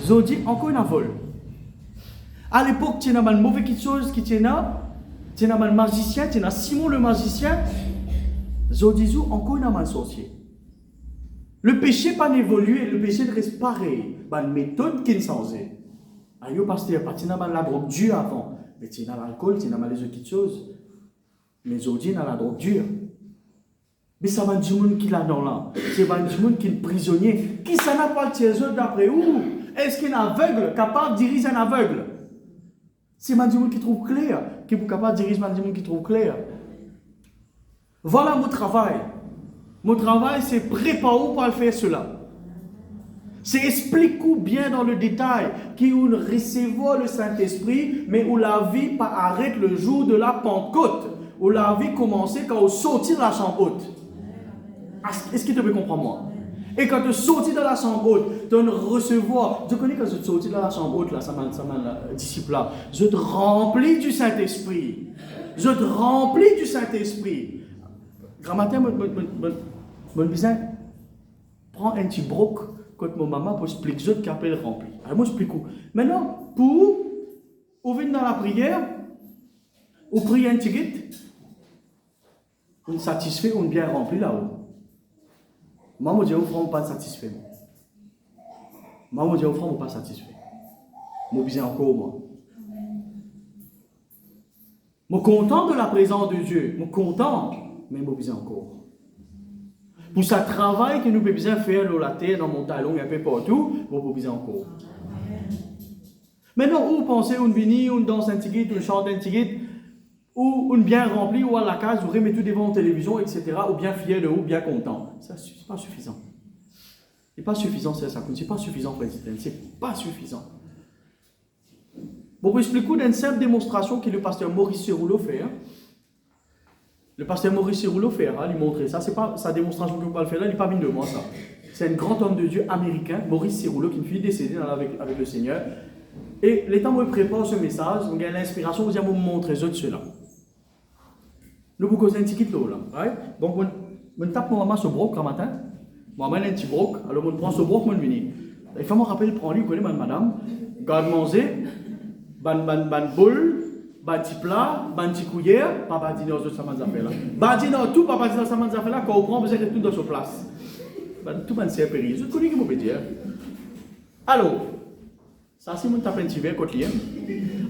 Zodi, encore un vol. À l'époque, tu as un mauvais chose qui tu as un magicien, tu as Simon le magicien, Zodizou, encore un sorcier. Le péché pas évolué, le péché reste pareil. Une méthode qui est censée. Aïe, pasteur, tu as la drogue dure avant, mais tu as l'alcool, tu as les autres choses. Mais Zodi a la drogue dure. Mais ça va du monde qui l'a dans là. C'est va du monde qui est prisonnier. Qui s'en a pas le d'après où? Est-ce qu'il est aveugle, capable de diriger un aveugle? C'est un monde qui trouve clair, qui est capable de diriger un monde qui trouve clair. Voilà mon travail. Mon travail, c'est préparer pour faire cela. C'est expliquer bien dans le détail qui où recevoir le Saint-Esprit, mais où la vie pas arrête le jour de la Pentecôte, où la vie commence quand on sortit de la chambre haute. Est-ce que tu peux comprendre moi? Et quand tu sortis de la chambre haute, tu recevoir. Je connais quand je sortis de la chambre haute, là, ça m'a disciple là. Je te remplis du Saint-Esprit. Je te remplis du Saint-Esprit. Grammaire, mon bizarre, prends un petit broc quand mon maman pour expliquer ce qu'appelle rempli. Alors moi, je explique où. Maintenant, pour venir dans la prière, ou prier un petit on satisfait, on bien rempli là-haut. Maman dit, on ne pas satisfait. Maman dit, on ne pas satisfait. Moi, je encore, moi. Je suis content de la présence de Dieu. Je suis content, mais je suis encore. Pour ce travail que nous pouvons faire dans la terre, dans mon talon, un peu partout, je suis encore. Maintenant, où pensez, on vient, on danse un ticket, on chante un ticket, ou on bien rempli, ou à la case, vous remettez tout devant la télévision, etc., ou bien fier de vous, bien content. Ça, c'est pas suffisant. C'est pas suffisant, c'est ça. C'est pas suffisant, président. C'est pas suffisant. Bon, pour expliquer d'une simple démonstration que le pasteur Maurice Cerouleau fait. Hein. Le pasteur Maurice Cerouleau fait, hein, lui montrer ça. C'est pas sa démonstration que vous pouvez le faire là, il n'est pas venu de moi, ça. C'est un grand homme de Dieu américain, Maurice Cerouleau, qui est une fille décédée avec le Seigneur. Et les temps où je prépare ce message, on a l'inspiration, vous allez vous montrer cela. Nous vous causons un petit kit là. Right? Donc, on tape mon maman sur le broc le matin. Moi, je mets un petit broc. Alors, on prend ce broc, on vient. Il faut me rappeler, prendre lui, vous connaissez madame. Garde manger, ban boule, ban petit plat, ban petit cuillère, papa dit dans ce saman affaire là. Ban dit dans tout, papa dit dans ce saman affaire là, quand on prend, vous avez tout dans sa place. Tout ban c'est péri. Je connais qui vous peut dire. Alors, ça c'est mon tape un petit verre côté lien.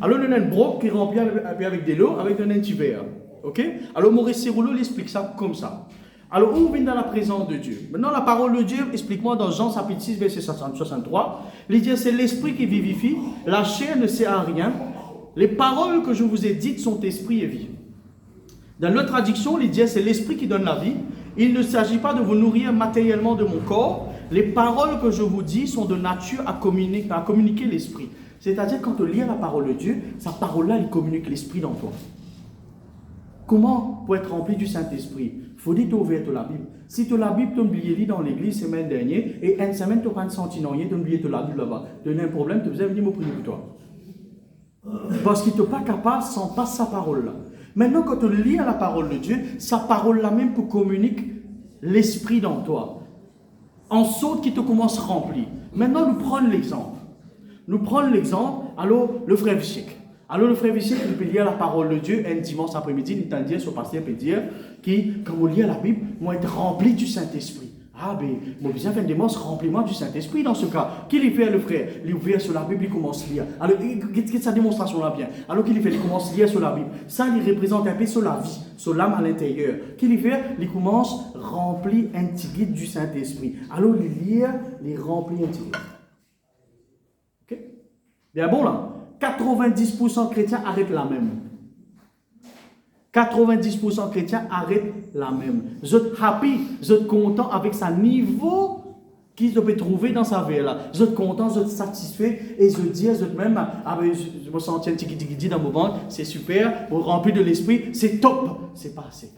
Alors, on a un broc qui est rempli avec de l'eau, avec un petit verre. Ok? Alors, Maurice Cerouleau explique ça comme ça. Alors, où vient dans la présence de Dieu? Maintenant, la parole de Dieu, explique-moi dans Jean chapitre 6, verset 63. Il dit, c'est l'esprit qui vivifie, la chair ne sert à rien. Les paroles que je vous ai dites sont esprit et vie. Dans notre traduction, il dit, c'est l'esprit qui donne la vie. Il ne s'agit pas de vous nourrir matériellement de mon corps. Les paroles que je vous dis sont de nature à communiquer l'esprit. C'est-à-dire, quand tu lis la parole de Dieu, sa parole-là, elle communique l'esprit dans toi. Comment pour être rempli du Saint-Esprit? Il faut dire que tu as ouvert la Bible. Si tu as la Bible, tu as oublié dans l'église la semaine dernière, et une semaine, tu n'as pas senti non, tu as oublié la Bible là-bas. Tu as un problème, tu faisais venir me prier pour toi. Parce qu'il n'est pas capable sans pas sa parole-là. Maintenant, quand tu lis la parole de Dieu, sa parole-là même pour communiquer l'esprit dans toi. En sorte qu'il te commence à remplir. Maintenant, nous prenons l'exemple. Alors, le frère Vichek. Alors le frère Vichek, il peut lire la parole de Dieu un dimanche après-midi, il peut dire, son pasteur peut dire, quand vous lisez la Bible, moi être rempli du Saint-Esprit. Ah ben, moi besoin faire un dimanche, remplis-moi du Saint-Esprit dans ce cas. Qu'il fait le frère? Il ouvre sur la Bible, il commence à lire. Alors, qu'est-ce que sa démonstration là bien? Alors qu'il fait, il commence à lire sur la Bible. Ça, il représente un peu sur la vie, sur l'âme à l'intérieur. Qu'il fait, il commence à remplir un petit guide du Saint-Esprit. Alors il lit, il remplit un petit guide. Ok? Bien bon là. 90% chrétiens arrêtent la même. 90% chrétiens arrêtent la même. Vous êtes happy, vous êtes content avec sa niveau Qui peut trouver dans sa vie là. Vous êtes content, vous êtes satisfait et vous dites, vous êtes même, ah ben, je me sens un tiki dans mon ventre, c'est super, vous rempli de l'esprit, c'est top. C'est pas assez.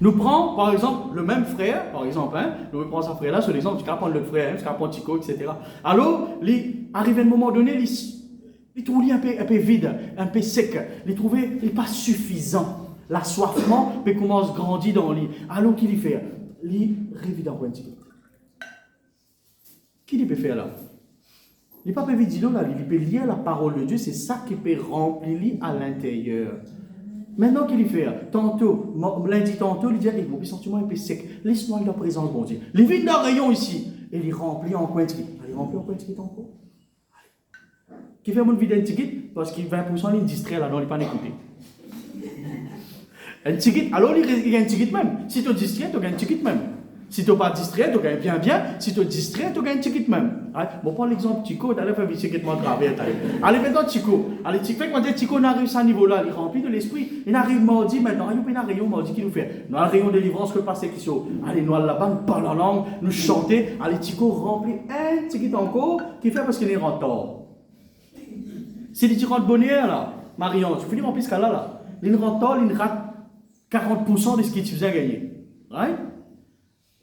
Nous prenons, par exemple, le même frère, par exemple, hein, nous prenons ce frère-là, sur l'exemple, tu vas prendre le frère, tu vas prendre Tico, etc. Alors, il arrive à un moment donné, il trouve un peu vide, un peu sec, il trouve il pas suffisant. L'assoiffement peut commencer à grandir dans lui. Alors, qu'il y fait? Il rêve dans un petit. Qui peut faire là? Il n'est pas vigilant là, il peut lire la parole de Dieu, c'est ça qui peut remplir à l'intérieur. Maintenant qu'il fait, tantôt, lundi tantôt, il dit, mon sentiment est un peu sec, laisse-moi la présence de mon Dieu. Il vient d'un rayon ici, et il remplit en coin de ticket. Il remplit en coin de ticket encore. Qui fait mon vidéo ticket? Parce qu'il 20% il est distrait là, non, il n'est pas écouté. Un ticket, alors il y a un ticket même. Si tu es distrait, tu as un ticket même. Si tu n'es pas distrait, tu gagnes bien. Si tu es distrait, tu gagnes un ticket même. Bon, prends l'exemple Chico, tu allais faire un ticket de travers. Allez, maintenant Chico. Allez, quand Chico arrive à ce niveau-là, il est rempli de l'esprit. Il arrive mardi maintenant. Il y a un rayon mardi qui nous fait. Dans le rayon de délivrance, que passe qui sont. Allez, nous allons là-bas, nous parlons la langue, nous chanter. Allez, Chico remplit un ticket encore qui fait parce qu'il est en tort. Si tu rentres bonheur là, Marion, tu finis remplir ce cas-là. Là. Il rentre tort, il rate 40% de ce que tu faisais gagner. Right?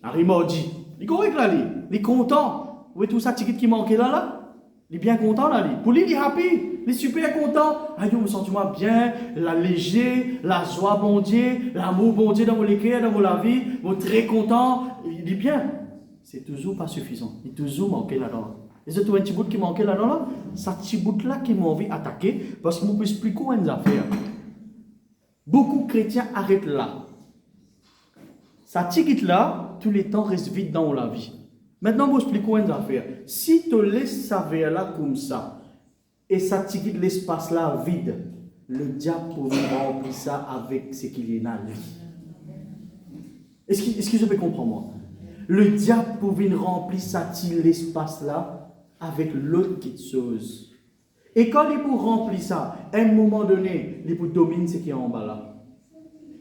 Arrive mardi. Il est correct là, il est content. Vous voyez tout ça, ticket qui manquait là? Il est bien content là, Pour lui, il est happy. Il est super content. Ah, yo, me sens-moi bien, la léger, la joie, bon Dieu, l'amour, bon Dieu dans mon cœur, dans mon vie. Vous très content. Il est bien. C'est toujours pas suffisant. Il est toujours manqué là-dedans. Et c'est tout un petit bout qui manquait là-dedans là. C'est un petit bout là qui m'a envie d'attaquer parce que je peux expliquer une affaire. Beaucoup de chrétiens arrêtent là. Ça ticket là, tous les temps reste vide dans la vie. Maintenant, je vous explique une affaire. Si tu laisses ça vers là comme ça, et ça ticket l'espace là vide, le diable peut remplir ça avec ce qu'il y a dans lui. Est-ce que je peux comprendre moi? Le diable peut remplir ça l'espace là avec l'autre chose. Et quand il peut remplir ça, à un moment donné, il peut dominer ce qui est en bas là.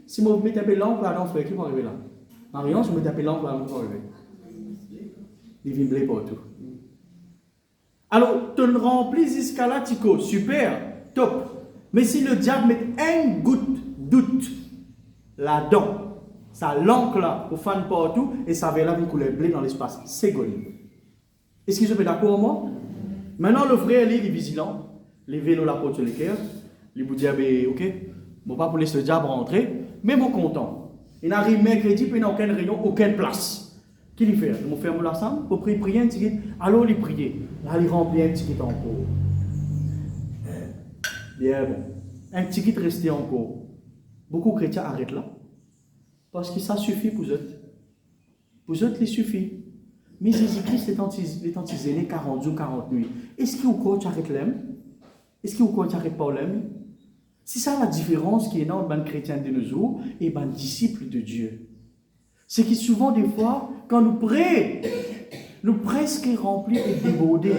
Si je mets un peu l'encre là, frère, qui va arriver là? Marion, je me tape l'encre là, qui va arriver? Il vient blé partout. Alors, tu le remplis jusqu'à là, Tico, super, top. Mais si le diable met un goutte doute là-dedans, ça l'encre là, pour faire partout, et ça va là, vous coulez blé dans l'espace. C'est gagné. Est-ce que je suis d'accord avec moi? Maintenant, le frère, il est vigilant. Les vélos la porte sur les cœurs. Il vous dit, ok, bon, pas pour laisser le diable rentrer, mais bon, content. Il arrive mercredi, puis il n'a aucune réunion, aucune place. Qu'il y fait? Il ferme la salle, pour prier un ticket. Alors, il prie. Là, il remplit un ticket encore. Bien bon. Un ticket resté encore. Beaucoup de chrétiens arrêtent là. Parce que ça suffit pour eux. Pour eux, il suffit. Mais Jésus-Christ est antisé 40 jours, 40 nuits. Est-ce qu'il y a encore tu arrêtes l'aime? Est-ce qu'il y a encore tu arrêtes pas l'aime? C'est ça la différence qui est entre les chrétiens de nos jours et les disciples de Dieu. C'est que souvent, des fois, quand nous prions, nous presque remplis et débordés,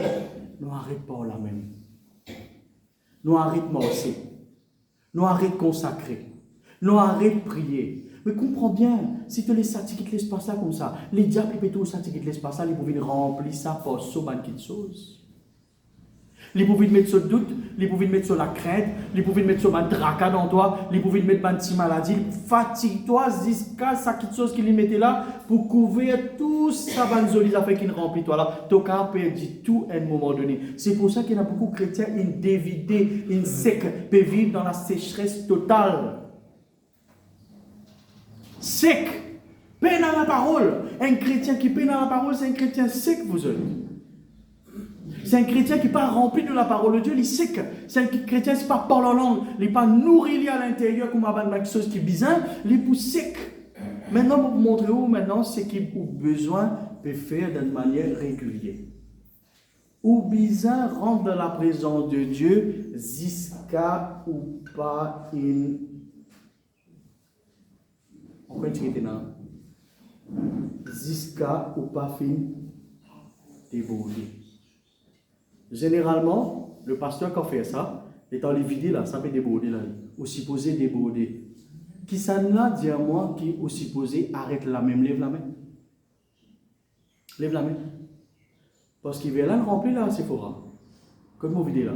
nous n'arrêtons pas la même. Nous arrêtons de marcher. Nous arrêtons de consacrer. Nous arrêtons de prier. Mais comprends bien, si tu laisses ça, tu quittes l'espace là comme ça, les diables, ils peuvent ça, tu quittes l'espace là, ils peuvent remplir ça par ce de choses. Ils peuvent mettre sur le doute, ils peuvent mettre sur la crainte, ils peuvent mettre sur un tracas dans toi, ils peuvent mettre une petite maladie. Fatigue-toi jusqu'à ça petite chose qu'ils mettent là pour couvrir tout ça, les affaires qu'ils remplissent toi là. Tu as perdu tout à un moment donné. C'est pour ça qu'il y a beaucoup de chrétiens, ils dévidés, ils secs, peuvent vivre dans la sécheresse totale. Sec, peine à la parole. Un chrétien qui peine à la parole, c'est un chrétien sec, vous êtes. C'est un chrétien qui n'est pas rempli de la parole de Dieu, il est sec. C'est un chrétien qui ne parle pas en langue, il n'est pas nourri à l'intérieur comme quelque chose qui est bizarre, il est plus sec. Maintenant, pour vous montrer où maintenant, c'est qu'il a besoin de faire d'une manière régulière. Ou bizarre rentre dans la présence de Dieu jusqu'à ou pas une. On peut dire jusqu'à ou pas fin déborder. Généralement, le pasteur qui a fait ça, étant les vider là, ça peut déborder là, ou supposé déborder. Qui ça n'a dit à moi qui est supposé arrête la même, lève la main. Lève la main. Parce qu'il va là rempli là, Sephora. Comme mon vidéo là.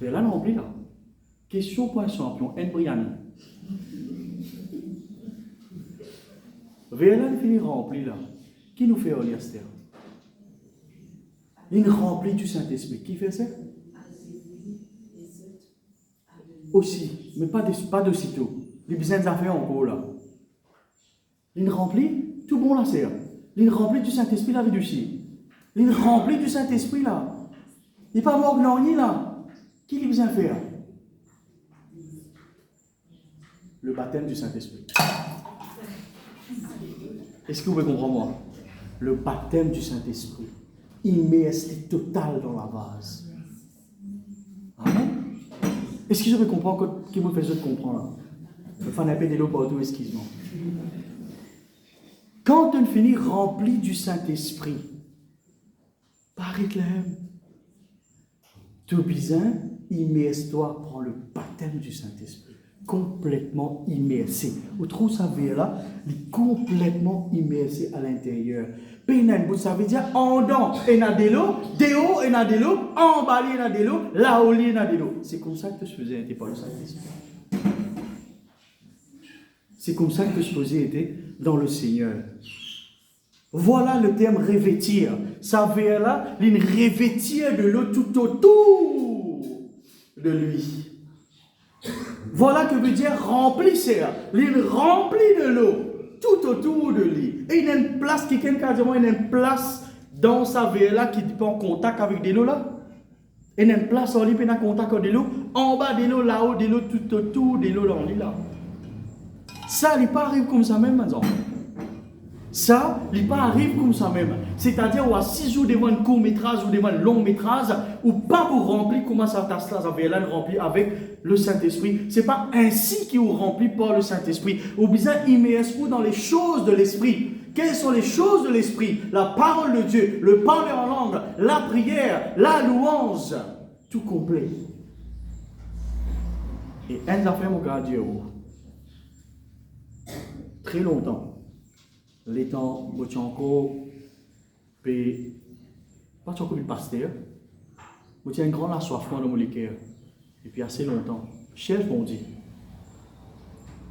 Il va là rempli là. Question pour un champion, Brian. Vers là, il finit rempli là. Qui nous fait Oli Esther? Il remplit du Saint-Esprit. Qui fait ça? Aussi, mais pas d'aussitôt. Les besoins d'affaires encore là. Il remplit, tout bon là c'est. Il remplit du Saint-Esprit là, avec du ciel. Il remplit du Saint-Esprit là. Il n'est pas mort de là. Qui lui besoin faire? Le baptême du Saint-Esprit. Est-ce que vous pouvez comprendre moi? Le baptême du Saint-Esprit. Immersé total dans la vase. Amen. Est-ce que je peux comprendre ce que vous faites comprendre? Le fan appelle des lots partout, excuse-moi. Quand on finit rempli du Saint-Esprit, par Bethléem, tout bizarre, immerse-toi, prends le baptême du Saint-Esprit. Complètement immersé. Vous trouvez ça là? Il est complètement immersé à l'intérieur. Ça veut dire en dedans, il y a de l'eau, dehors, il y a de l'eau, en bas, il y a de l'eau, là-haut, il y a de l'eau. C'est comme ça que je faisais être par le Saint-Esprit. C'est comme ça que je faisais être dans le Seigneur. Voilà le terme revêtir. Ça veut dire là, il revêtir de l'eau tout autour de lui. Voilà que veut dire remplir. Il remplit de l'eau tout autour de lui. Et il y a une place, quelqu'un qui a dit, il y a une place dans sa vie là qui est en contact avec de l'eau là. Il y a une place où il est en contact avec de l'eau. En bas de l'eau, là-haut de l'eau, tout autour de l'eau là. Ça, il n'est pas arrivé comme ça même maintenant. Ça, il n'est pas arrivé comme ça même. C'est-à-dire, ou à 6 jours devant un court-métrage ou devant un long-métrage, ou pas pour remplir comment ça tasse là, ça veut là, remplir avec le Saint-Esprit. Ce n'est pas ainsi qu'il vous remplit par le Saint-Esprit. Ou bien, immersez-vous dans les choses de l'Esprit. Quelles sont les choses de l'Esprit? La parole de Dieu, le parler en langue, la prière, la louange. Tout complet. Et un affaire, mon gars, Dieu, très longtemps. Les temps, je suis encore, pas encore le pasteur, je suis un grand assoiffement dans mon cœur. Et puis assez longtemps. Chef, bon Dieu.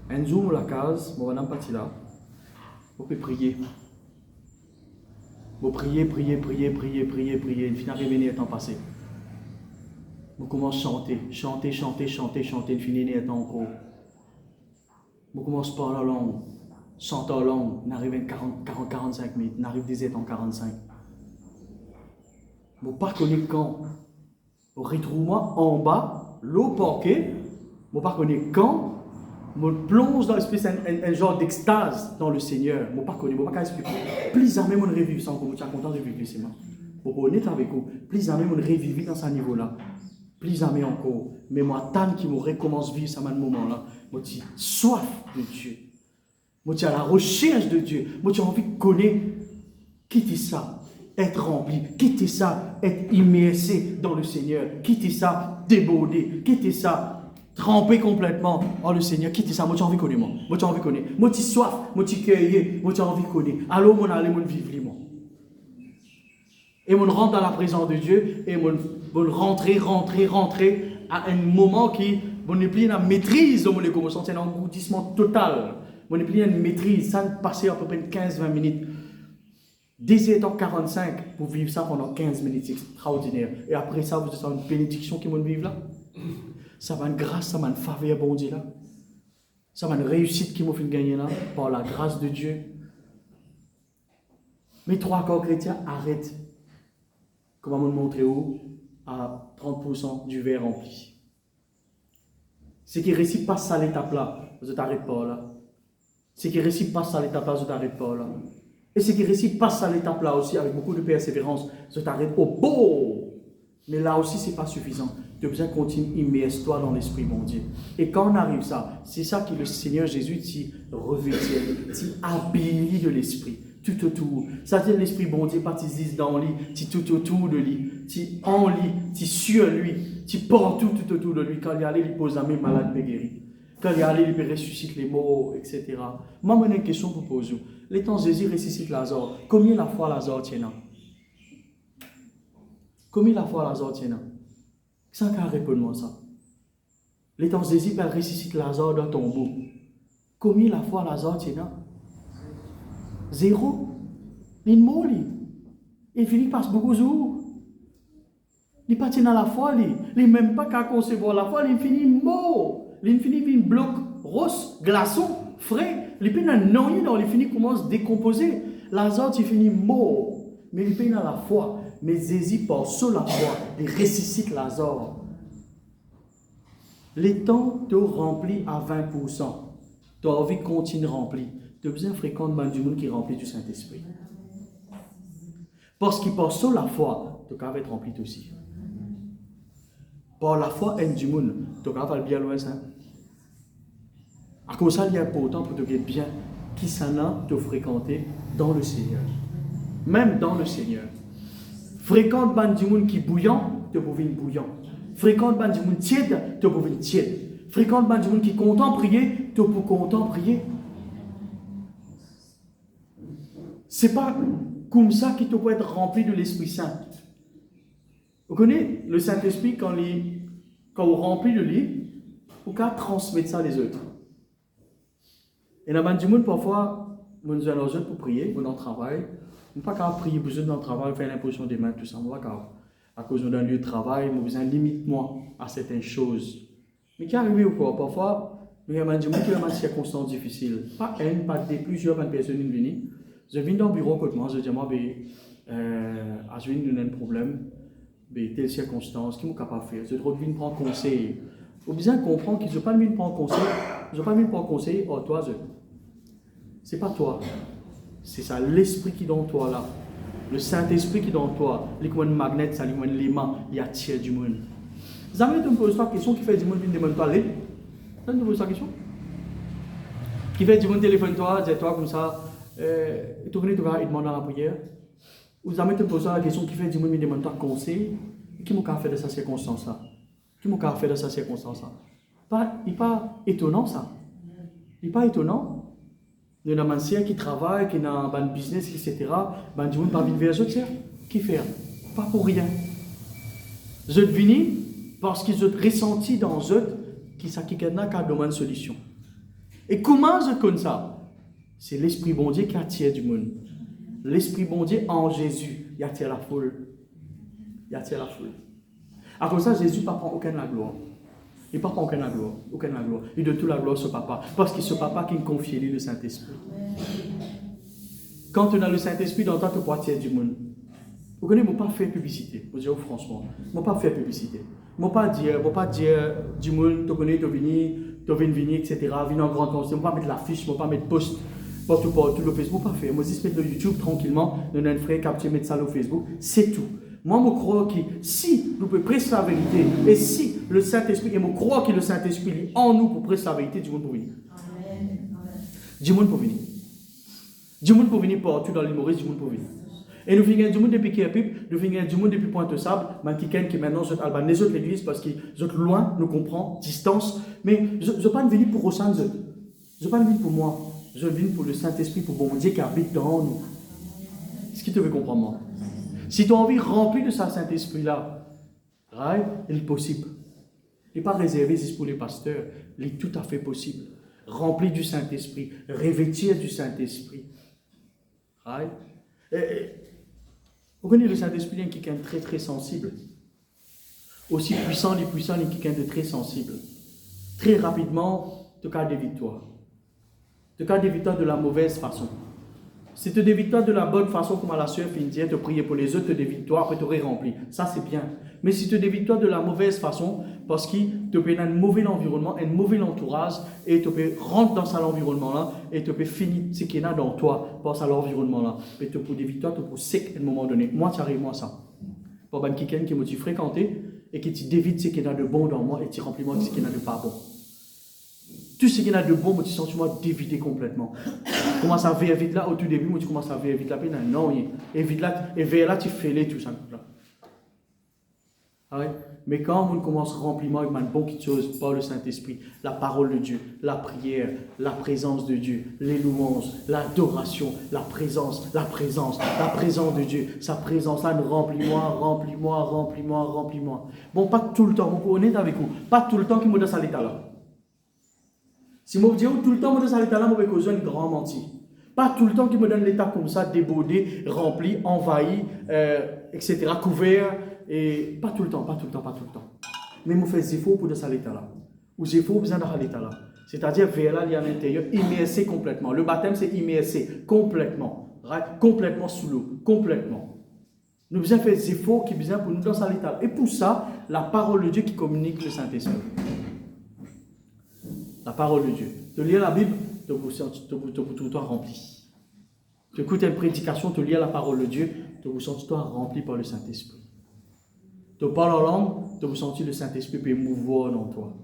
Un jour, la case, mon madame parti là, on peut prier. On prier. Une fin arrivée, temps passé. On commence à chanter, une fin est encore. On commence par la langue. Chante en langue, on arrive à 40-45 minutes, on arrive des en 45. Je ne sais pas quand. Retrouve-moi en bas, l'eau parquet, je ne sais pas quand. Je me plonge dans l'esprit, un genre d'extase dans le Seigneur. Je ne sais pas expliquer. Plus jamais je revive sans que je sois content de vivre, c'est moi. Je suis honnête avec vous. Plus jamais je revive dans ce niveau-là. Plus jamais encore. Mais moi, tant qu'il me recommence à vivre à ce moment-là, je dis soif de Dieu. Moi, tu as la recherche de Dieu. Moi, tu as envie de connaître quitter ça, être rempli, quitter ça, être immersé dans le Seigneur, quitter ça, déborder, quitter ça, tremper complètement en le Seigneur, quitter ça. Moi, tu as envie de connaître, moi, tu as envie de connaître. Moi, tu as soif, moi, tu cueilles, moi, tu as envie de connaître. Alors, moi, aller, moi, vivre, moi. Et moi, rentre dans la présence de Dieu, et moi, rentrer à un moment qui, moi, n'est plus la maîtrise de mon émotion, c'est un engourdissement total. On est plus une maîtrise, ça passer à peu près 15-20 minutes. 17h45 pour vivre ça pendant 15 minutes, c'est extraordinaire. Et après ça, vous avez une bénédiction qui va vivre là. Ça va une grâce, ça va une faveur, bon Dieu là. Ça va une réussite qui m'a fait gagner là, par la grâce de Dieu. Mais 3 corps chrétiens, arrête. Comment me montrer où? À 30% du verre rempli. Ce qui réussit pas ça l'étape là, vous t'arrêtez pas là. Ce qui réussit pas ça l'étape là, je t'arrête pas là. Et ce qui réussit pas ça l'étape là aussi, avec beaucoup de persévérance, je t'arrête au beau. Mais là aussi, c'est pas suffisant. Tu as besoin de continuer, immerse-toi dans l'Esprit, mon Dieu. Et quand on arrive ça, c'est ça que le Seigneur Jésus t'y revêtit, t'y habille de l'Esprit, tout autour. Ça dit l'Esprit, bon Dieu, pas t'y dans lui, t'y tout autour de lui, t'y en lui, t'y sur lui, t'y partout tout autour de lui. Quand il y a il pose la main, malade, mais guéri. Quand il y a il ressuscite les morts, etc. Moi, j'ai une question pour poser. Les temps Jésus ressuscite Lazare. Combien la fois Lazare tient là? Combien la fois Lazare tient là? Ça qu'à répondre ça. Les temps Jésus ressuscite Lazare dans ton tombeau. Combien la fois Lazare tient là? Zéro. Il est mort. Il finit par beaucoup de jours. Il n'est pas tient à la foi. Il n'est même pas qu'à concevoir la foi. Il finit mort. Il finit par un bloc rose, glaçon, frais. Il finit dans il finit commence à décomposer. Lazare, il finit mort. Mais il finit dans la foi. Mais Jésus, par sur la foi, il ressuscite Lazare. Les temps te remplis à 20%. Tu as envie de continuer à remplir. Tu as besoin de fréquenter du monde qui remplit du Saint-Esprit. Parce qu'il part sur la foi, tu vas être rempli aussi. Par la foi, aime du monde, tu vas bien loin ça. À cause ça, il est important pour te dire bien qui s'en a te fréquenter dans le Seigneur. Même dans le Seigneur. Fréquente ban du monde qui est bouillant, tu peux venir bouillant. Fréquente ban du monde tiède, tu peux venir tiède. Fréquente ban du monde qui est content de prier, tu peux content de prier. C'est pas comme ça qu'il peut être rempli de l'Esprit Saint. Vous connaissez le Saint-Esprit quand on remplit de lui, on peut transmettre ça aux autres. Et dans le monde, parfois, nous allons aux autres pour prier, nous travail. On ne peut pas prier pour eux dans le travail, faire l'imposition des mains, tout ça. À cause d'un lieu de travail, nous besoin limite-moi à certaines choses. Mais qui arrive ou quoi? Parfois, nous avons des gens qui ont des circonstances difficiles. Pas une, pas deux, plusieurs personnes qui viennent. Je viens dans le bureau côté moi, je dis je viens d'un problème, telle circonstance, qui est capable de faire. Je dois venir prendre conseil. Il faut bien comprendre qu'ils n'ont pas venir prendre conseil. Ils n'ont pas venir prendre conseil. Oh, toi, c'est pas toi. C'est ça, l'esprit qui est dans toi là. Le Saint-Esprit qui est dans toi. Les comme un magnet, ça, les comme un léman, il attire du monde. Jamais tu me poses la question qui fait du monde venir demander toi aller. Tu me poses la question? Qui fait du monde téléphone toi, dis-toi comme ça. Tu connais, tu vas demander dans la prière. Ou jamais te poser la question qui fait du monde me demande un conseil. Qui m'a fait de cette circonstance-là? Qui m'a fait de cette circonstance-là? Il n'est pas étonnant ça. Il n'est pas étonnant. Il y a des gens qui travaillent, qui ont un business, etc. Du monde pas vivre vers eux, qui fait? Pas pour rien. Je viens parce qu'ils ont ressenti dans eux qui ça qui demande une solution. Et comment je connais ça? C'est l'Esprit bon Dieu qui attire du monde. L'Esprit bon Dieu en Jésus, il attire la foule. Il attire la foule. À cause de ça, Jésus ne prend aucune la gloire. Il ne prend aucune la gloire. Aucune la gloire. Il donne toute la gloire à ce papa. Parce que ce papa qui confie lui le Saint-Esprit. Quand on a le Saint-Esprit dans toi, tu peux attirer du monde. Vous connaissez, je ne vais pas faire publicité. Je dis franchement, je ne vais pas faire publicité. Je ne vais pas dire du monde, tu connais, tu viens venir, etc. Venir en grande conscience. Je ne vais pas mettre l'affiche, je ne vais pas mettre post. Partout le Facebook, pas faire. Moi, je mettre le YouTube tranquillement, nous avons un frère capté mettre ça sur Facebook, c'est tout. Moi, je crois que si nous pouvons prêcher la vérité, et si le Saint-Esprit, et je crois que le Saint-Esprit est en nous pour prêcher la vérité, du monde pour venir. Du monde pour venir. Du monde pour venir partout dans l'humorisme, du monde pour venir. Et nous finissons du monde depuis Kerpip, nous finissons du monde depuis Pointe-Sable, qui maintenant sont albanais, les autres l'église parce qu'ils sont loin, nous comprenons, distance. Mais je ne veux pas venir pour Rosanne, je ne veux pas venir pour moi. Je viens pour le Saint-Esprit, pour bon Dieu qui habite dans nous. Est-ce que tu veux comprendre moi? Si tu as envie de remplir de ce Saint-Esprit-là, il est possible. Il n'est pas réservé juste pour les pasteurs. Il est tout à fait possible. Remplir du Saint-Esprit, revêtir du Saint-Esprit. Vous connaissez le Saint-Esprit, il est quelqu'un de très très sensible. Aussi puissant, il est quelqu'un de très sensible. Très rapidement, tu as des victoires. Tu as des victoires de la mauvaise façon. Si tu as des victoires de la bonne façon, comme à la sœur Findia, te prier pour les autres, tu as des victoires, après tu aurais rempli. Ça, c'est bien. Mais si tu as des victoires de la mauvaise façon, parce que tu peux un mauvais environnement, un mauvais entourage, et tu peux rentrer dans cet environnement-là, et tu peux finir ce qui est là dans toi, par cet environnement-là. Et tu peux des victoires, tu peux sec à un moment donné. Moi, tu arrives moi ça. Pour quelqu'un qui m'a fréquenté, et qui te dévite ce qui est là de bon dans moi, et tu remplis moi ce qui est là de pas bon. Tout ce qui est là de bon, tu sens moi dévider complètement. Tu commences à vers vite là, au tout début, tu commences à vers vite là, non, et vite là, et vers là, tu fais les tout ça. Là. Ah ouais? Mais quand on commence remplir avec une bonne chose par le Saint-Esprit, la parole de Dieu, la prière, la présence de Dieu, les louanges, l'adoration, la présence de Dieu, sa présence, là, remplis-moi. Bon, pas tout le temps, vous pouvez honnête avec vous, pas tout le temps qu'il me donne à l'état là. Si moi vous dis tout le temps, moi, dans cet état là, moi, je vais un grand menti. Pas tout le temps qu'il me donne l'état comme ça, débordé, rempli, envahi, etc., couvert. Et pas tout le temps. Mais il me fait zéro pour de ça l'état-là. Ou zéro besoin de l'état-là. C'est-à-dire, vers là, il y a l'intérieur, immersé complètement. Le baptême, c'est immersé complètement. Right? Complètement sous l'eau. Complètement. Nous besoin faire des efforts qui besoin pour nous dans ça l'état-là. Et pour ça, la parole de Dieu qui communique le Saint-Esprit. La parole de Dieu. De lire la Bible, de vous sentir tout le temps rempli. Tu écoutes une prédication, de lire la parole de Dieu, de vous sentir tout le temps rempli par le Saint-Esprit. Tu parles en langue, tu vous sentir le Saint-Esprit peut mouvoir dans toi,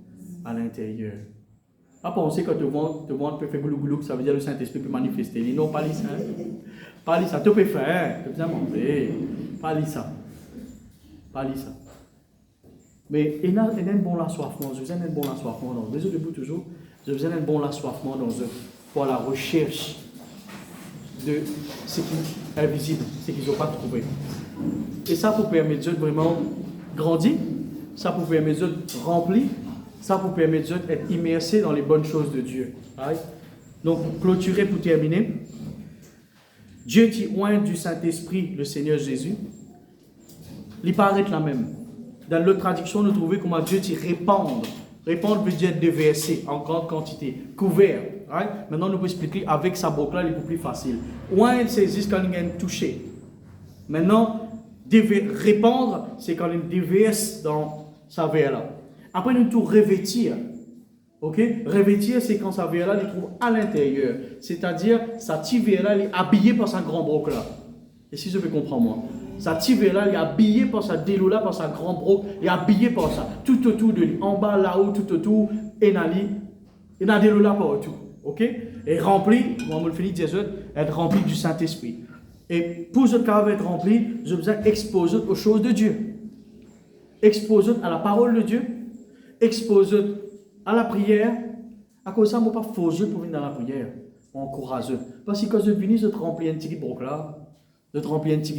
à l'intérieur. Pas penser que tu vois, peut faire goulou, ça veut dire le Saint-Esprit peut manifester. Non, pas ça. Pas ça. Tu peux faire, tu peux bien manger. Pas ça. Mais il y a un bon assoiffement. Je besoin d'un bon assoiffement dans eux. Debout toujours. Je besoin d'un bon assoiffement dans eux pour la recherche de ce qui est invisible, ce qu'ils n'ont pas trouvé. Et ça pour permettre de vraiment grandir, ça pour permettre de remplir, ça pour permettre d'être immersé dans les bonnes choses de Dieu. Right? Donc, pour clôturer, pour terminer, Dieu qui oint du Saint-Esprit le Seigneur Jésus, il paraît la même. Dans l'autre traduction, nous trouvons comment Dieu qui répandre. Répandre veut dire déverser en grande quantité, couvert. Right? Maintenant, nous pouvons expliquer avec sa boucle là, il est plus facile. Oint, c'est juste quand il y a un toucher. Maintenant, répandre, c'est quand il déverse dans sa verre là. Après, nous tout revêtir. Ok? Revêtir, c'est quand sa verre là, il trouve à l'intérieur. C'est-à-dire, sa petite verre là, il est habillé par sa grand broc là. Et si je peux comprendre moi. Sa petite verre là, il est habillé par sa délo là, par sa grand broc, il est habillé par ça. Tout autour de lui. En bas, là-haut, tout autour, et il y a délo là partout. Ok? Et rempli, moi, je le finis de dire, être rempli du Saint-Esprit. Et pour ce cas être rempli, je besoin exposer aux choses de Dieu. Exposer à la parole de Dieu. Exposer à la prière. À cause de ça, je ne pas forcer pour venir dans la prière. Encourageux. Parce que quand je viens, je te remplis un petit broc là. Je te remplis un petit.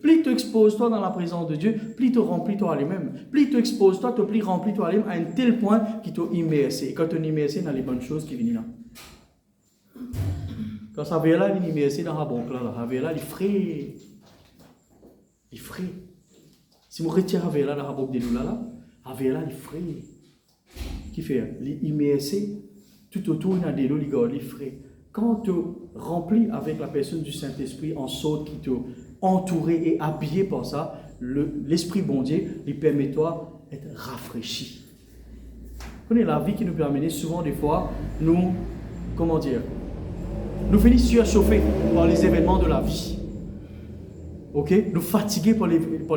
Plus tu exposes toi dans la présence de Dieu, plus tu remplis toi à lui-même. Plus tu exposes toi, plus remplis toi à lui-même à un tel point qu'il t'a immersé. Et quand tu es immersé dans les bonnes choses qui viennent là. Quand ça vient là, il est immersé dans la banque là. Ça vient là, il est frais. Il est frais. Si je retire la vient là dans la banque de l'eau là, ça vient là, il est frais. Qui fait? Il est immersé tout autour de l'eau, il est frais. Quand tu remplis avec la personne du Saint-Esprit en sorte qui t'a entouré et habillé par ça, l'Esprit bon Dieu, il permet toi d'être rafraîchi. Vous connaissez la vie qui nous peut amener souvent des fois, nous finissons surchauffés par les événements de la vie. Ok? Nous fatigués par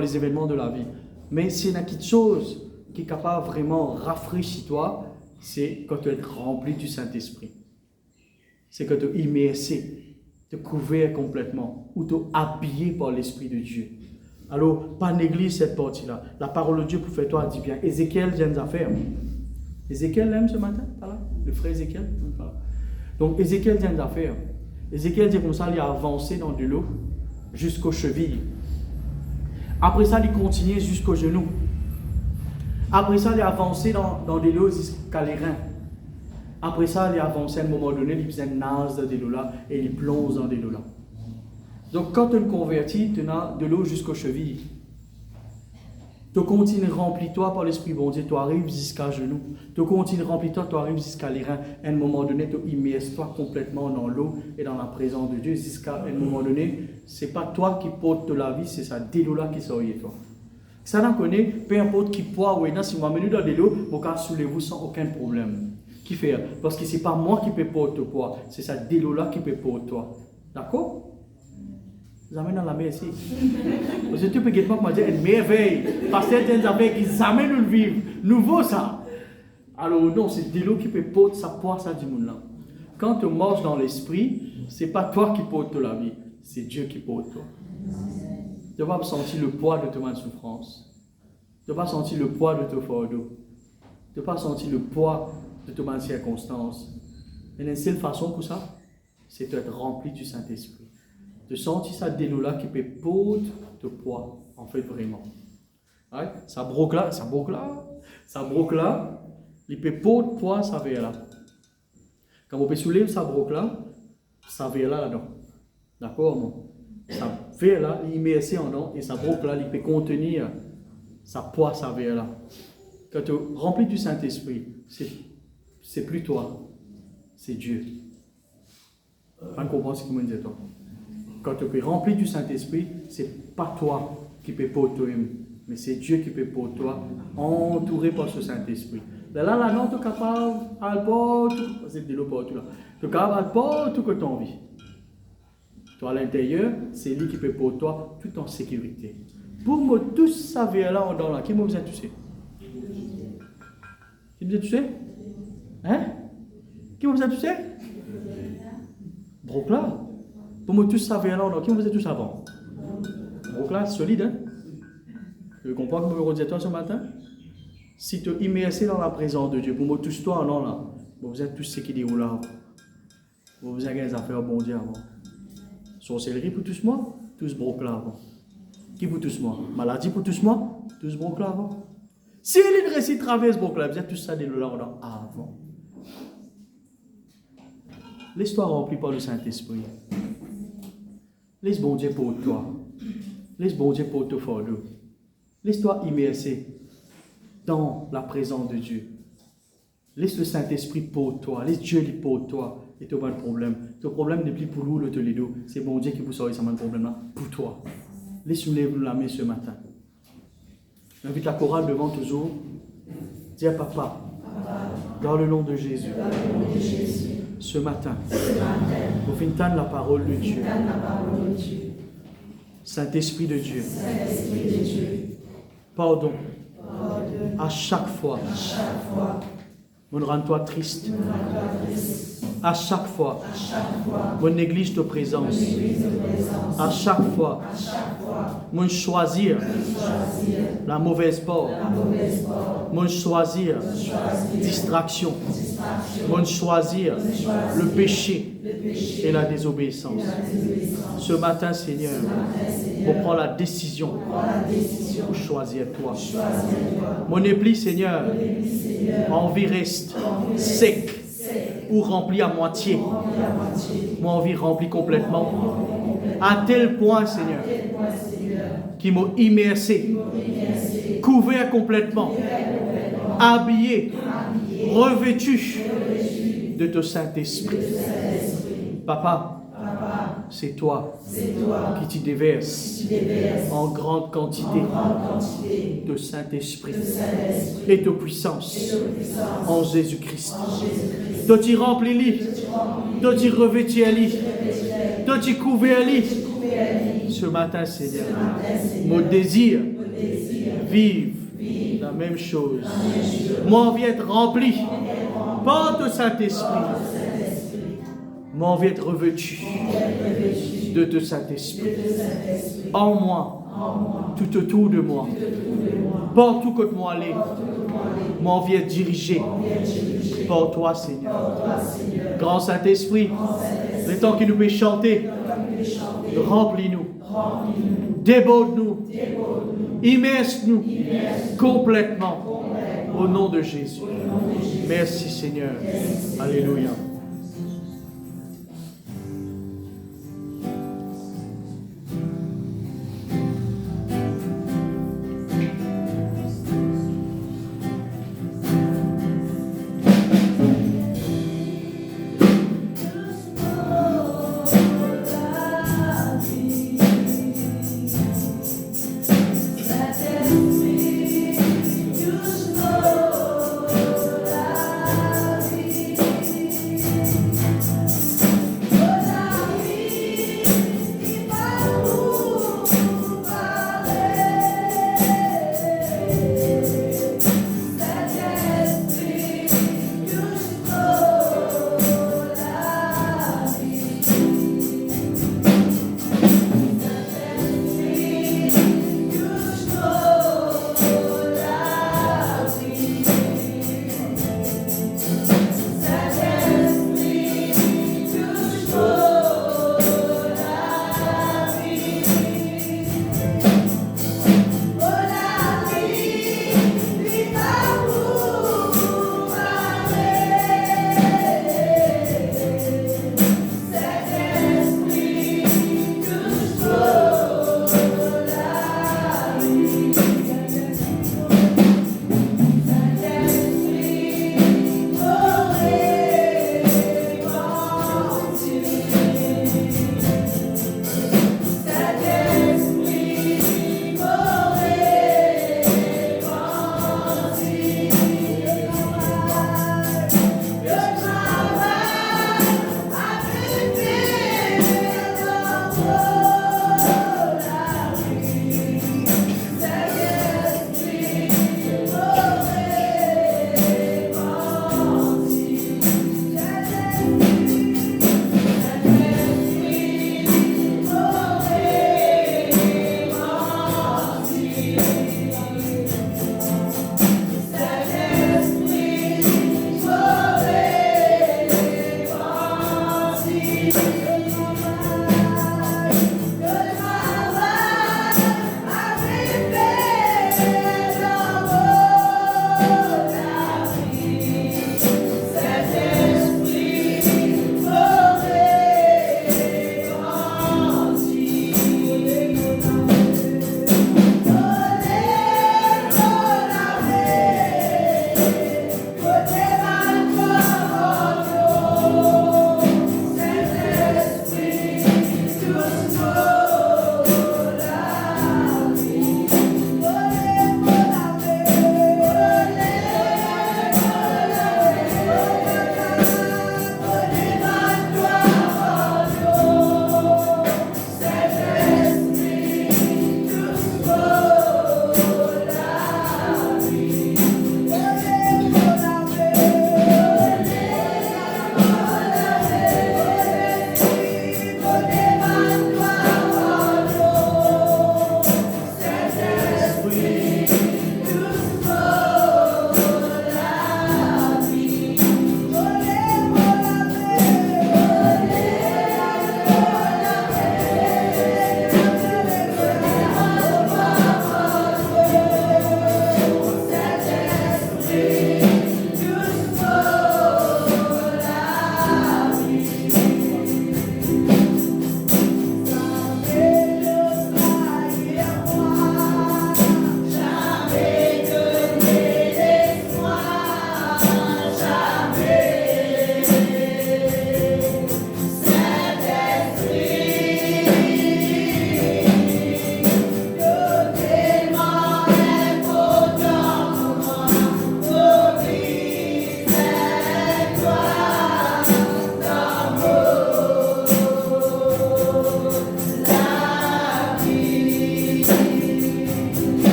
les événements de la vie. Mais s'il y a quelque chose qui est capable vraiment de rafraîchir toi, c'est quand tu es rempli du Saint-Esprit. C'est quand tu es immersé, tu es couvert complètement, ou tu es habillé par l'Esprit de Dieu. Alors, pas négliger cette partie-là. La parole de Dieu pour faire toi dit bien. Ézéchiel vient de faire. Ézéchiel l'aime ce matin? Voilà. Le frère Ézéchiel? Voilà. Donc, Ézéchiel vient de faire. Ézéchiel dit comme ça, il a avancé dans de l'eau jusqu'aux chevilles. Après ça, il continue jusqu'aux genoux. Après ça, il a avancé dans de l'eau jusqu'à les reins. Après ça, il a avancé à un moment donné, il faisait nage dans de l'eau là et il plonge dans de l'eau là. Donc, quand tu te convertis, tu as de l'eau jusqu'aux chevilles. Tu continues remplis-toi par l'Esprit bon Dieu, tu arrives jusqu'à genoux. Tu continues remplis-toi, tu arrives jusqu'à les reins. À un moment donné, tu immerses-toi complètement dans l'eau et dans la présence de Dieu. Jusqu'à un moment donné, ce n'est pas toi qui portes la vie, c'est ça, de l'eau là qui sort de toi. Ça n'en connaît, peu importe qui poids ou non, si moi mets dans de l'eau, je peux soulever sans aucun problème. Qui fait? Parce que ce n'est pas moi qui peux porter poids, c'est ça, de l'eau là qui peut porter toi. D'accord? Vous amènez dans la mer ici. Parce que tu peux dire une merveille. Parce que certaines affaires qui amènent le vivre. Nouveau ça. Alors non, c'est de l'eau qui peut porter sa poids, ça du monde là. Quand tu marches dans l'esprit, ce n'est pas toi qui portes la vie, c'est Dieu qui porte toi. Tu vas sentir le poids de ta souffrance. Tu ne dois pas sentir le poids de ton fardeau. Tu ne dois pas sentir le poids de tes bonnes circonstances. Et la seule façon pour ça, c'est d'être rempli du Saint-Esprit. De sentir ça délo-là qui peut porter ton poids, en fait, vraiment. Ouais? Ça broque là, il peut porter poids, ça va là. Quand on peut soulever ça broque là, ça va là-dedans. D'accord, non? Ça va là, il met ici en dedans, et ça broque là, il peut contenir sa poids, ça va là. Quand tu es rempli du Saint-Esprit, c'est plus toi, c'est Dieu. On comprend ce que je dis toi. Quand tu es rempli du Saint-Esprit, c'est pas toi qui peux pour toi, mais c'est Dieu qui peut pour toi, entouré par ce Saint-Esprit. Là, non, tu es capable, c'est de l'eau partout là. Tu es capable de tout que tu as envie. Toi à l'intérieur, c'est lui qui peut pour toi, tout en sécurité. Pour moi, tous ça vient là, dans là. Qui m'a besoin de toucher? Qui m'a besoin de toucher? Hein? Qui m'a besoin de toucher? Donc là, pour moi, tous ça vient là, qui m'a besoin de toucher avant? Donc là, solide, hein? Tu comprends que je me redis toi ce matin? Si tu es immersé dans la présence de Dieu, pour moi, touche-toi, non là. Vous êtes tous ce qui déroule là. Vous avez des affaires bon Dieu avant. Sorcellerie pour tous moi, tous broc là avant. Qui pour tous moi? Maladie pour tous moi, tous broc là avant. Si il récit traverse broc là, vous êtes tous ça déroule là avant. L'histoire remplie par le Saint-Esprit. Laisse bon Dieu pour toi. Laisse bon Dieu pour te faire l'eau. Laisse-toi immersé dans la présence de Dieu. Laisse le Saint-Esprit pour toi. Laisse Dieu lui pour toi. Et tu n'as pas de problème. Ton problème n'est plus pour nous, le Toledo. C'est bon Dieu qui vous sauve, ça m'a un problème là. Pour toi. Laisse-nous la main ce matin. J'invite la chorale devant toujours. Dis à papa, dans le nom de Jésus, ce matin, vous finissez la parole de Dieu. Saint-Esprit de Dieu, pardon à chaque fois. On rend-toi triste. À chaque fois, on néglige ta présence. À chaque fois, on choisir la mauvaise porte. On choisir distraction. On choisir le péché et la désobéissance. Ce matin, Seigneur, on prend la décision pour choisir toi. Mon éplis, Seigneur, envie reste sec ou rempli à moitié. Mon envie rempli complètement. À tel point, Seigneur, qui m'a immersé, couvert complètement, habillé, revêtu de ton Saint-Esprit. Papa, c'est toi qui t'y déverses en grande quantité de Saint-Esprit et de puissance en Jésus-Christ. Toi t'y remplis, toi t'y revêtis, toi t'y couvert. Ce matin, Seigneur, mon désir, vive la même chose. Moi, envie d'être rempli par ton Saint-Esprit. Moi, envie d'être revêtu de ton Saint-Esprit. En moi, tout autour de moi, partout que moi aller. Moi, envie d'être dirigé par toi, Seigneur. Grand Saint-Esprit, le temps qu'il nous peut chanter, remplis-nous, déborde-nous, immerse-nous complètement au nom de Jésus. Merci, Seigneur. Alléluia.